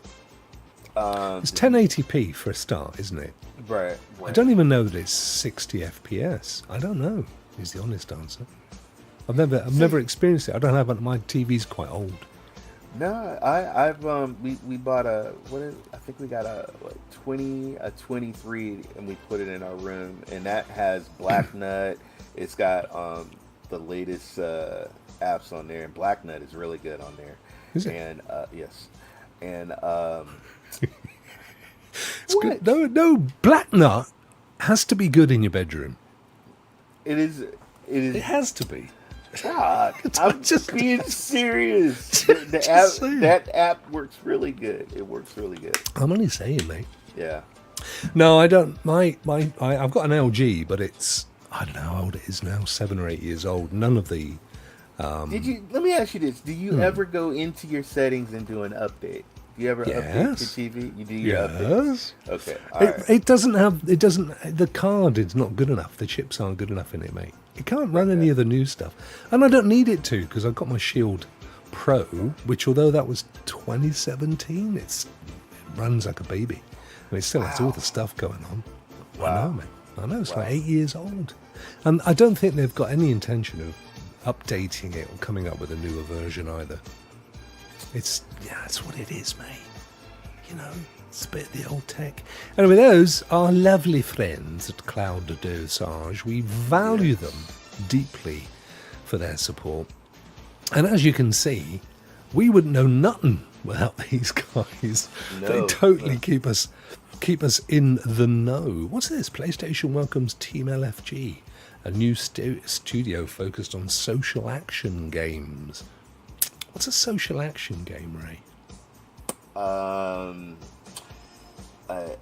It's 1080p for a start, isn't it? Right. I don't even know that it's 60 FPS. I don't know, is the honest answer. I've never experienced it. I don't have my TV's quite old. No, we bought I think we got a 23, and we put it in our room, and that has Black Nut. It's got the latest apps on there, and Black Nut is really good on there. Is it? And yes, and it's good. No, Black Nut has to be good in your bedroom. It is. It has to be. God, I'm just being serious. That app works really good. It works really good. I'm only saying, mate. Yeah. No, I don't. I've got an LG, but it's, I don't know how old it is now, 7 or 8 years old. None of the. Let me ask you this: do you ever go into your settings and do an update? Do you ever update your TV? You do your updates? Okay. It doesn't have. The card is not good enough. The chips aren't good enough in it, mate. It can't run any of the new stuff, and I don't need it to, because I've got my Shield Pro, which, although that was 2017, it runs like a baby, and it still has all the stuff going on. Wow. I know, man. I know, it's like 8 years old, and I don't think they've got any intention of updating it or coming up with a newer version either. It's what it is, mate. You know, it's a bit of the old tech. Anyway, those are lovely friends at Cloud Dosage. We value them deeply for their support. And as you can see, we wouldn't know nothing without these guys. No, they totally keep us in the know. What's this? PlayStation welcomes Team LFG, a new studio focused on social action games. What's a social action game, Ray?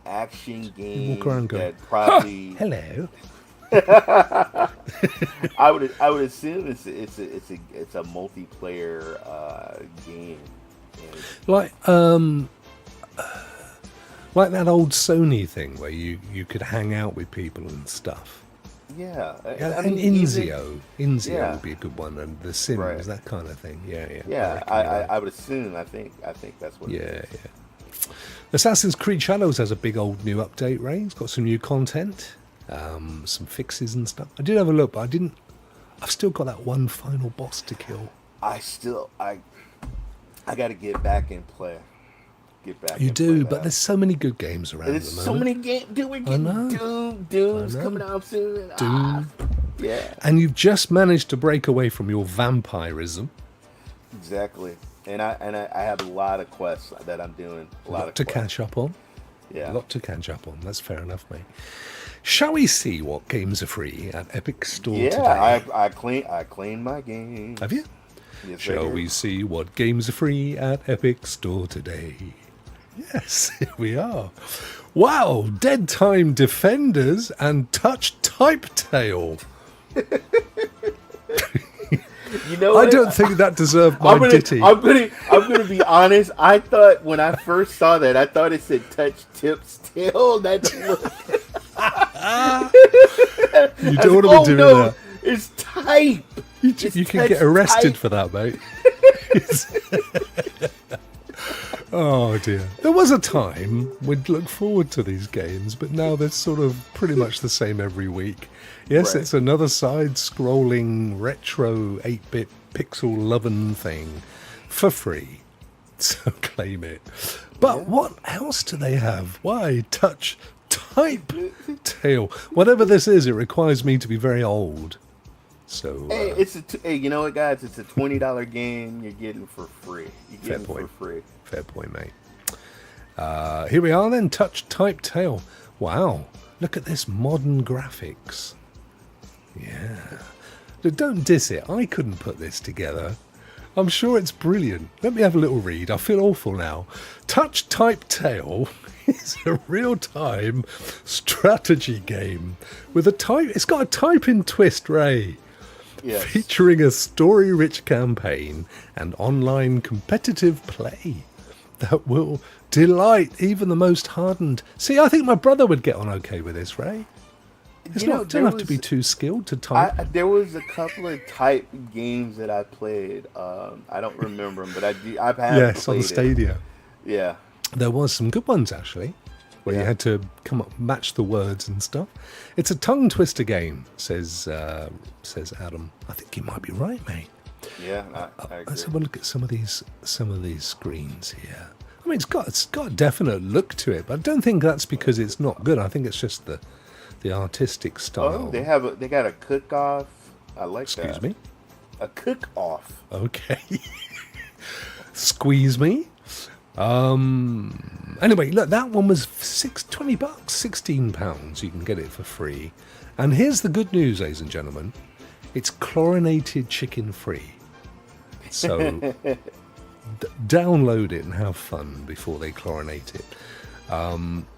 Action game walk around that probably hello. I would assume it's a multiplayer game. Like that old Sony thing where you could hang out with people and stuff. Yeah, and Inzio would be a good one, and The Sims, that kind of thing. Yeah. I would assume. I think that's what. Yeah. Assassin's Creed Shadows has a big old new update, Ray. It's got some new content, some fixes and stuff. I did have a look, but I've still got that one final boss to kill. I got to get back and play. You do, but there's so many good games around. There's so many games. Dude, we're getting Doom's coming out soon. Doom. Yeah. And you've just managed to break away from your vampirism. Exactly. And I have a lot of quests that I'm doing. A lot to catch up on. Yeah. A lot to catch up on. That's fair enough, mate. Shall we see what games are free at Epic Store today? Yeah, I cleaned my game. Have you? Yes, Shall we see what games are free at Epic Store today? Yes, here we are. Wow, Dead Time Defenders and Touch Type Tail. You know, I don't think that deserved my ditty. I'm gonna be honest. I thought when I first saw that, I thought it said Touch Tips Tail. That you don't want to be doing that. It's type. You can get arrested for that, mate. Oh dear. There was a time we'd look forward to these games, but now they're sort of pretty much the same every week. Yes, It's another side-scrolling retro 8-bit pixel lovin' thing for free. So claim it. But what else do they have? Why? Touch Type Tail. Whatever this is, it requires me to be very old. So Hey, hey, you know what, guys? It's a $20 game. You're getting for free. You're fair getting point. for free. Fair point, mate. Here we are then. Touch type tail. Wow. Look at this modern graphics. Yeah. Look, don't diss it. I couldn't put this together. I'm sure it's brilliant. Let me have a little read. I feel awful now. Touch Type Tail is a real-time strategy game with a type. It's got a type-in twist, Ray. Yes. Featuring a story-rich campaign and online competitive play that will delight even the most hardened. See, I think my brother would get on okay with this, Ray. It's not don't have to be too skilled to type. There was a couple of type games that I played. I don't remember them, but I've had Yes, played on Stadia. Yeah. There was some good ones actually, where you had to come up match the words and stuff. It's a tongue twister game, says Adam. I think you might be right, mate. Yeah, I agree. Let's have a look at some of these screens here. I mean, it's got a definite look to it, but I don't think that's because it's not good. I think it's just the artistic style. Oh, they got a cook-off. I like that. Excuse me? A cook-off. Okay. Squeeze me. Anyway, look, that one was $20, £16. You can get it for free. And here's the good news, ladies and gentlemen. It's chlorinated chicken free. So download it and have fun before they chlorinate it.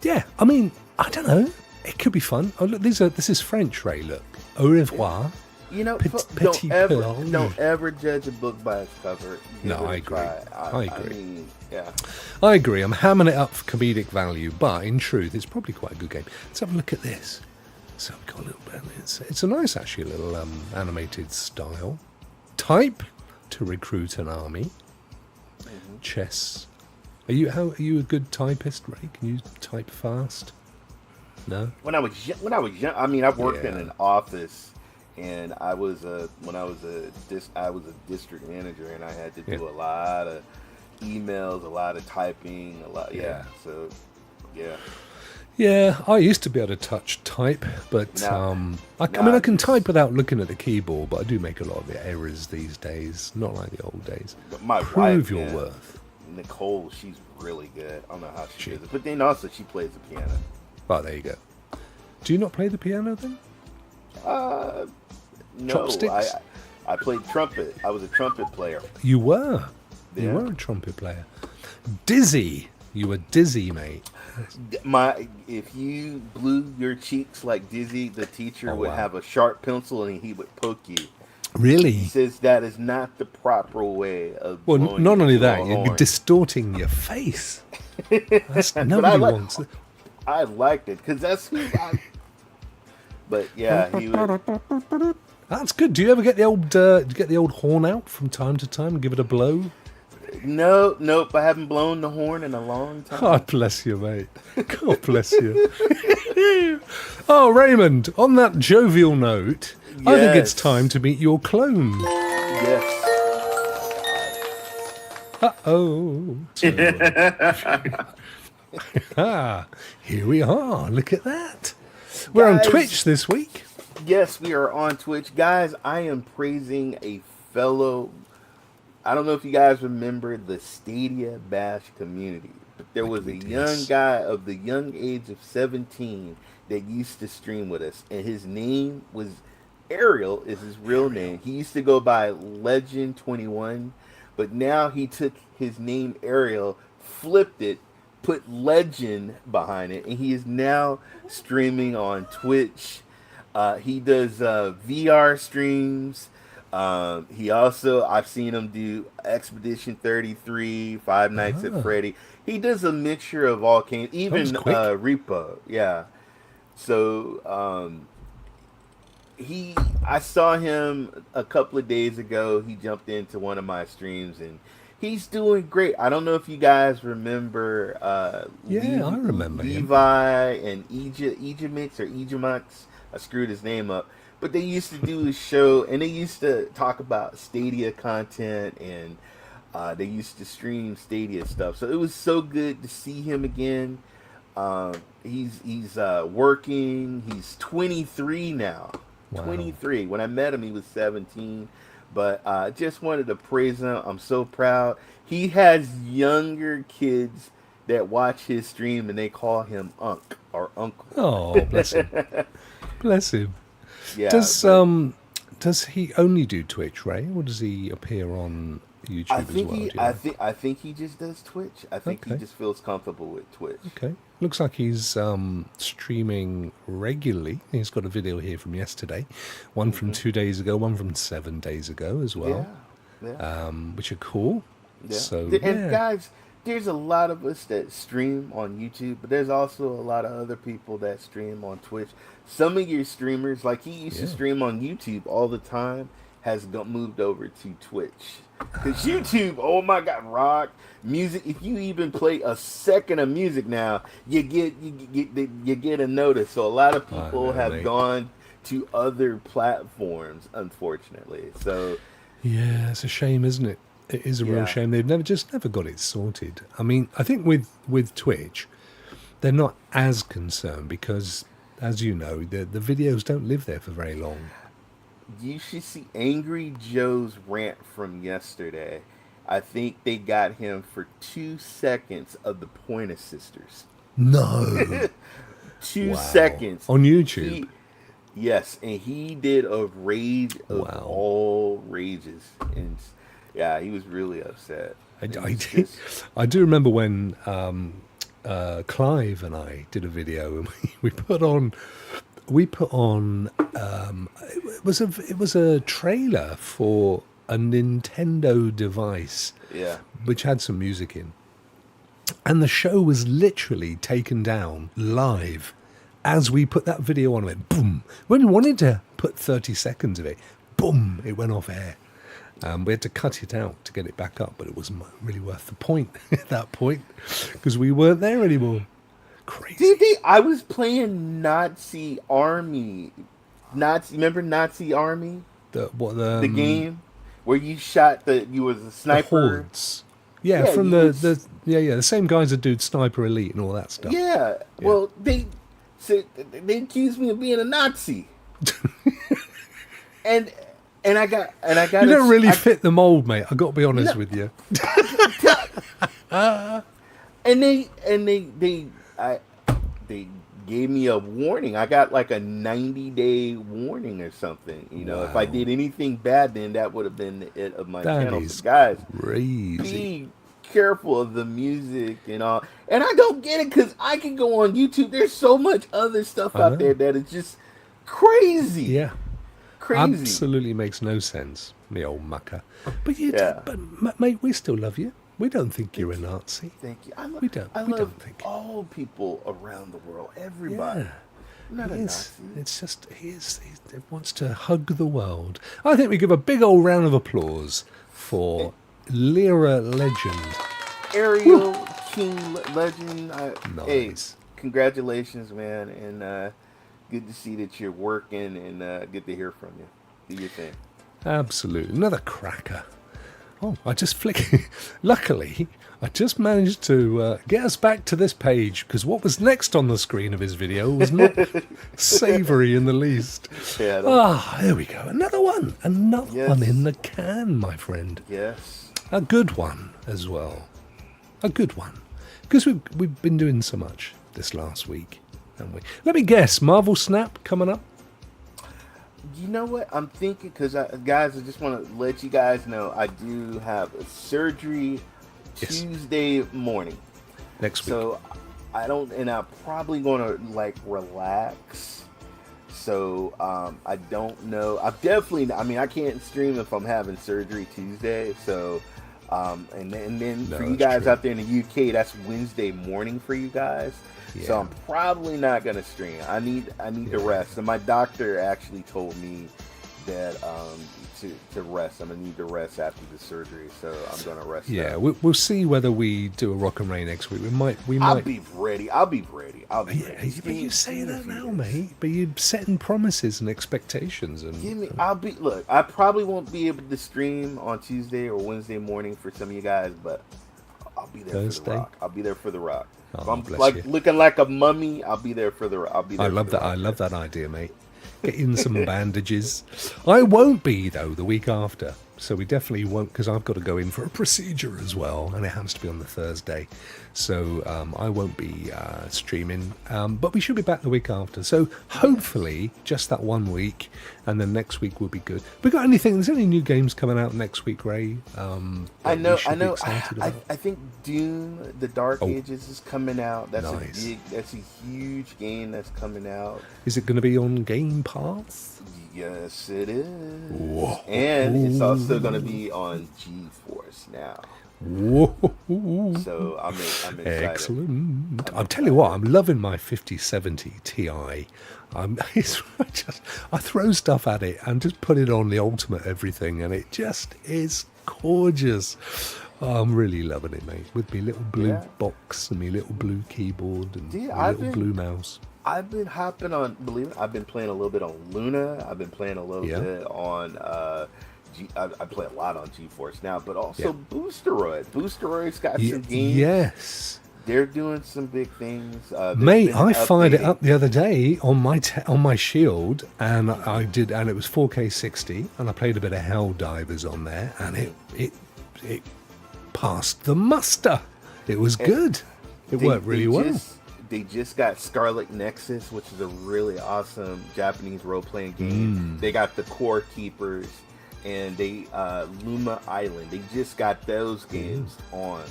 Yeah, I mean, I don't know. It could be fun. Oh, look, this is French, Ray. Look, au revoir. You know, Petit don't ever judge a book by its cover. No, I agree. I agree. I mean, yeah. I agree. I'm hamming it up for comedic value, but in truth, it's probably quite a good game. Let's have a look at this. So we've got a little bit. It's a nice, actually, little animated style. Type to recruit an army. Mm-hmm. Chess. Are you a good typist, Ray? Can you type fast? No. When I was young, I mean, I worked in an office, and I was a district manager, and I had to do a lot of emails, a lot of typing, a lot. Yeah. So, yeah. Yeah, I used to be able to type, but I mean, I can type without looking at the keyboard, but I do make a lot of errors these days, not like the old days. My Prove wife, your worth. Nicole, she's really good. I don't know how she does it, but then also she plays the piano. Oh, there you go. Do you not play the piano then? No. Chopsticks? I played trumpet. I was a trumpet player. You were? Yeah. You were a trumpet player. Dizzy. You were dizzy, mate. If you blew your cheeks like Dizzy, the teacher would wow. have a sharp pencil and he would poke you. Really? He says that is not the proper way of. Well, not only that, you're you're distorting your face. Nobody wants it. I liked it because that's who I. But yeah, he would. That's good. Do you ever get the old horn out from time to time and give it a blow? Nope. I haven't blown the horn in a long time. God bless you, mate. God bless you. Oh, Raymond, on that jovial note, yes. I think it's time to meet your clone. Yes. Uh-oh. Here we are. Look at that. We're on Twitch this week. Yes, we are on Twitch. Guys, I am praising a fellow... I don't know if you guys remember the Stadia Bash community, but there was a young guy of the young age of 17 that used to stream with us, and his name was Ariel, is his real name. He used to go by Legend21, but now he took his name Ariel, flipped it, put Legend behind it, and he is now streaming on Twitch. He does VR streams. He also, I've seen him do Expedition 33, Five Nights at Freddy. He does a mixture of all kinds, even Repo. Yeah. So, I saw him a couple of days ago. He jumped into one of my streams and he's doing great. I don't know if you guys remember, I remember Levi and Ejimix or Ejimux. I screwed his name up. But they used to do a show, and they used to talk about Stadia content, and they used to stream Stadia stuff. So it was so good to see him again. He's working. He's 23 now. Wow. 23. When I met him, he was 17. But I just wanted to praise him. I'm so proud. He has younger kids that watch his stream and they call him Unc or Uncle. Oh, bless him. Bless him. Yeah. Does he only do Twitch, Ray, or does he appear on YouTube I think as well? I think he just does Twitch. I think he Okay. just feels comfortable with Twitch. Okay. Looks like he's streaming regularly. He's got a video here from yesterday, one from 2 days ago, one from 7 days ago as well, Yeah. which are cool. Yeah. So, And yeah. guys, there's a lot of us that stream on YouTube, but there's also a lot of other people that stream on Twitch. Some of your streamers, like he used to Yeah. stream on YouTube all the time, has moved over to Twitch. Because YouTube, oh my God, rock music. If you even play a second of music now, you get a notice. So a lot of people know, have mate. gone to other platforms, unfortunately. So Yeah, it's a shame, isn't it? It is a real Yeah. shame. They've never got it sorted. I mean, I think with Twitch, they're not as concerned because, as you know, the videos don't live there for very long. you should see Angry Joe's rant from yesterday. I think they got him for 2 seconds of the Pointer Sisters. No. 2 Wow. seconds. On YouTube. Yes, and he did a rage of Wow. all rages. And yeah, he was really upset. I It was did. just- I do remember when Clive and I did a video, and we put on. It was a trailer for a Nintendo device, yeah. which had some music in, and the show was literally taken down live as we put that video on. It went boom. When we wanted to put 30 seconds of it, boom, it went off air. We had to cut it out to get it back up, but it wasn't really worth the point at that point because we weren't there anymore. Crazy. I was playing Nazi Army. Remember Nazi Army? The game where you you was a the sniper. hordes. Yeah, Yeah, from you the same guys that do Sniper Elite and all that stuff. Yeah. Well, they accused me of being a Nazi. and I got You don't really fit the mold, mate. I got to be honest with you. and they gave me a warning. I got like a 90-day warning or something. You know, if I Wow. did anything bad, then that would have been it of my That channel. is So guys, crazy. be careful of the music and all. And I don't get it because I can go on YouTube. There's so much other stuff I out know. there that is just crazy. Yeah. Crazy. Absolutely makes no sense, me old mucker. But Yeah. mate, we still love you. We don't think you're a Nazi. Thank you. I We don't love think. all people around the world. Everybody. Yeah. I'm not a He is. Nazi. It's just he wants to hug the world. I think we give a big old round of applause for Lyra Legend. Ariel King Legend. Hey, Nice. congratulations, man, and good to see that you're working, and good to hear from you. Do your thing. Absolutely. Another cracker. Oh, I just flick. Luckily, I just managed to get us back to this page because what was next on the screen of his video was not savoury in the least. Yeah. There we go. Another one. Another Yes. one in the can, my friend. Yes. A good one as well. A good one. Because we've been doing so much this last week, haven't we? Let me guess. Marvel Snap coming up? You know what? I'm thinking, because, guys, I just want to let you guys know I do have a surgery Yes. Tuesday morning. Next week. So and I'm probably going to, like, relax. So, I don't know. I can't stream if I'm having surgery Tuesday. So, and then No, for you that's guys true. out there in the UK, that's Wednesday morning for you guys. Yeah. So I'm probably not going to stream. I need to rest. And my doctor actually told me that to rest. I'm going to need to rest after the surgery. So I'm going to rest. Yeah, up. we'll see whether we do a Rokk and Ray next week. We might. I'll be ready. I'll be ready. Yeah, but you say that now, mate. But you're setting promises and expectations, and Look, I probably won't be able to stream on Tuesday or Wednesday morning for some of you guys, but I'll be there for Thursday? the rock. I'll be there for the rock. If Oh, I'm bless like you. looking like a mummy, I'll be there for the. I'll be there. I for love the that. I rock. love that idea, mate. Get in some bandages. I won't be, though, the week after. So we definitely won't, because I've got to go in for a procedure as well, and it happens to be on the Thursday. So I won't be streaming, but we should be back the week after. So hopefully just that 1 week, and then next week will be good. We got anything? There's any new games coming out next week, Ray? I know. I think Doom: The Dark Ages is coming out. That's nice. That's a huge game that's coming out. Is it going to be on Game Pass? Yes, it is. Whoa. And it's also going to be on GeForce Now. Whoa. So I'm excited. Excellent. I'm telling you what, I'm loving my 5070 Ti. I throw stuff at it and just put it on the ultimate everything, and it just is gorgeous. I'm really loving it, mate. With me little blue box and me little blue keyboard and my little blue mouse. I've been hopping on, believe it, I've been playing a little bit on Luna. I've been playing a little bit on, I play a lot on GeForce Now, but also Boosteroid. Boosteroid's got some games. Yes. They're doing some big things. Mate, I fired it up the other day on my Shield, and and it was 4K 60, and I played a bit of Helldivers on there, and it passed the muster. It was good. It worked really well. They just got Scarlet Nexus, which is a really awesome Japanese role-playing game. They got the Core Keepers, and Luma Island. They just got those games on.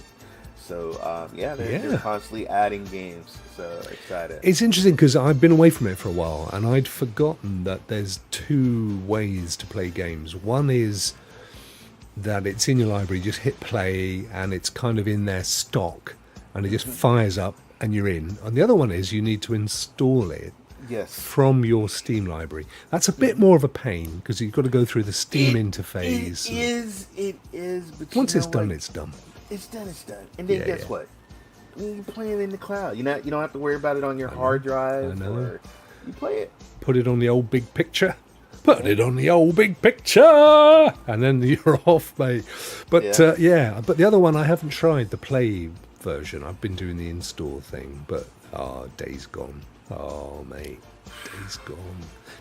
So, they're constantly adding games. So excited. It's interesting because I've been away from it for a while, and I'd forgotten that there's two ways to play games. One is that it's in your library, just hit play, and it's kind of in their stock, and it just fires up, and you're in. And the other one is you need to install it from your Steam library. That's a bit more of a pain because you've got to go through the Steam interface. It is. But once it's done, it's done. It's done. And then guess what? You play it in the cloud. You don't have to worry about it on your hard drive. I know. Or you play it. Put it on the old big picture. Put it on the old big picture, and then you're off, mate. But but the other one I haven't tried, the play version. I've been doing the install thing, but Days Gone. Oh, mate, Days Gone.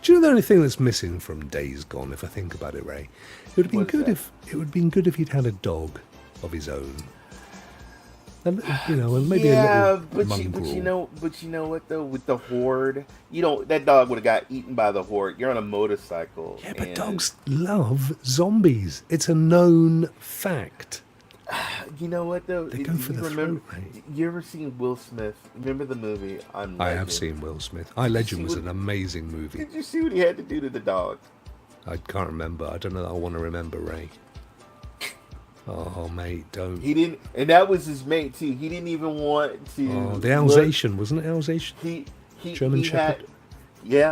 Do you know the only thing that's missing from Days Gone? If I think about it, Ray, it would have been good if he'd had a dog of his own. And and maybe a little mongrel. But you know what though, with the horde, that dog would have got eaten by the horde. You're on a motorcycle. Yeah, but dogs love zombies. It's a known fact. You know what though? They go for the throat, mate. You ever seen Will Smith? Remember the movie I'm Legend? I have seen Will Smith. I Legend was an amazing movie. Did you see what he had to do to the dog? I can't remember. I don't know that I want to remember, Ray. Oh, mate, don't. He didn't, and that was his mate too. He didn't even want to. Oh, the Alsatian, wasn't it? Alsatian. He German Shepherd. He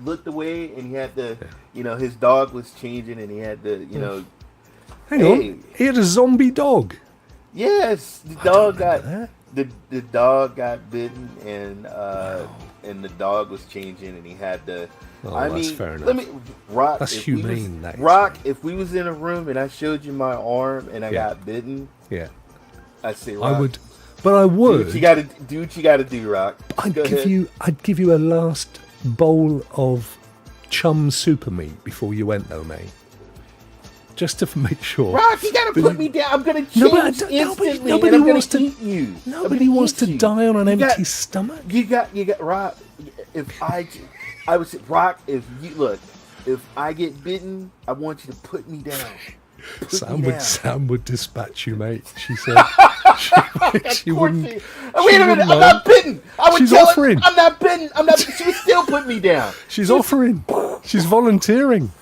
looked away, and he had to. His dog was changing, and he had to. Hang on, he had a zombie dog. Yes, the dog got bitten, and the dog was changing, and he had to. That's fair enough. Rokk. That's humane. Rokk, if we was in a room and I showed you my arm and I got bitten, I'd say Rokk, I would, but I would. Do what you got to do, Rokk. I'd give you a last bowl of chum super meat before you went, though, mate. Just to make sure. Rokk, you gotta put me down. I'm gonna change instantly. Nobody wants to eat you. Nobody wants to die on an empty stomach. You got Rokk. If I would say, Rokk, if I get bitten, I want you to put me down. Sam would dispatch you, mate. She said. she wouldn't. Wait a minute, I'm not bitten. She's offering. I'm not bitten. She would still put me down. She's offering. She's volunteering.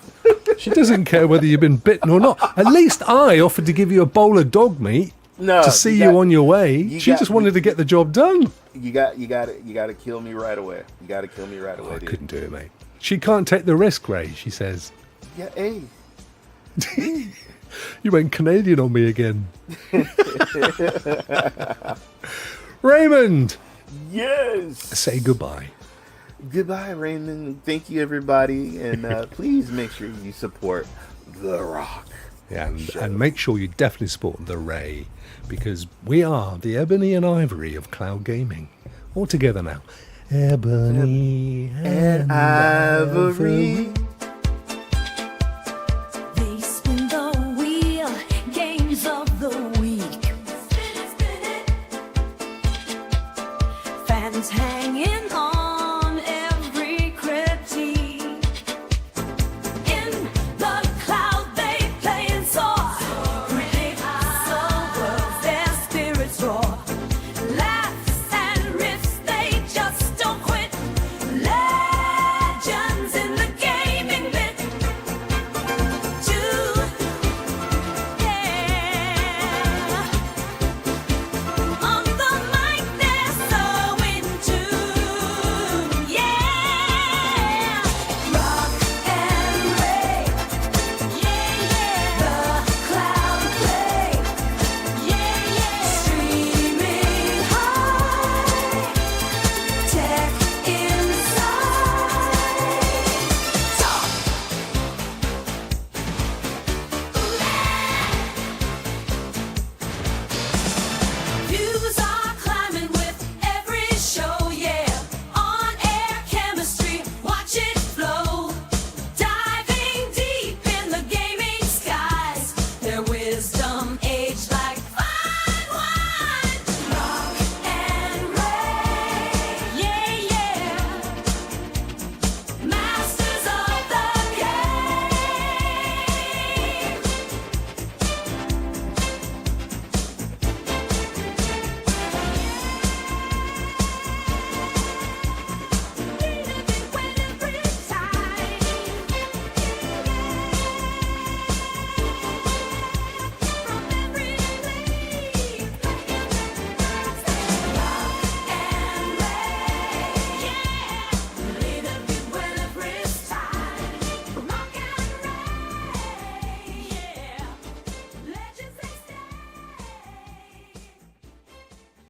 She doesn't care whether you've been bitten or not. At least I offered to give you a bowl of dog meat to see you on your way. She just wanted to get the job done. You got to kill me right away. You got to kill me right away. I couldn't do it, mate. She can't take the risk, Ray. She says. Yeah, hey. You went Canadian on me again. Raymond. Yes. Say goodbye. Goodbye, Raymond. Thank you, everybody, and please make sure you support The Rokk. Yeah, and make sure you definitely support The Ray, because we are the ebony and ivory of cloud gaming. All together now. Ebony and ivory.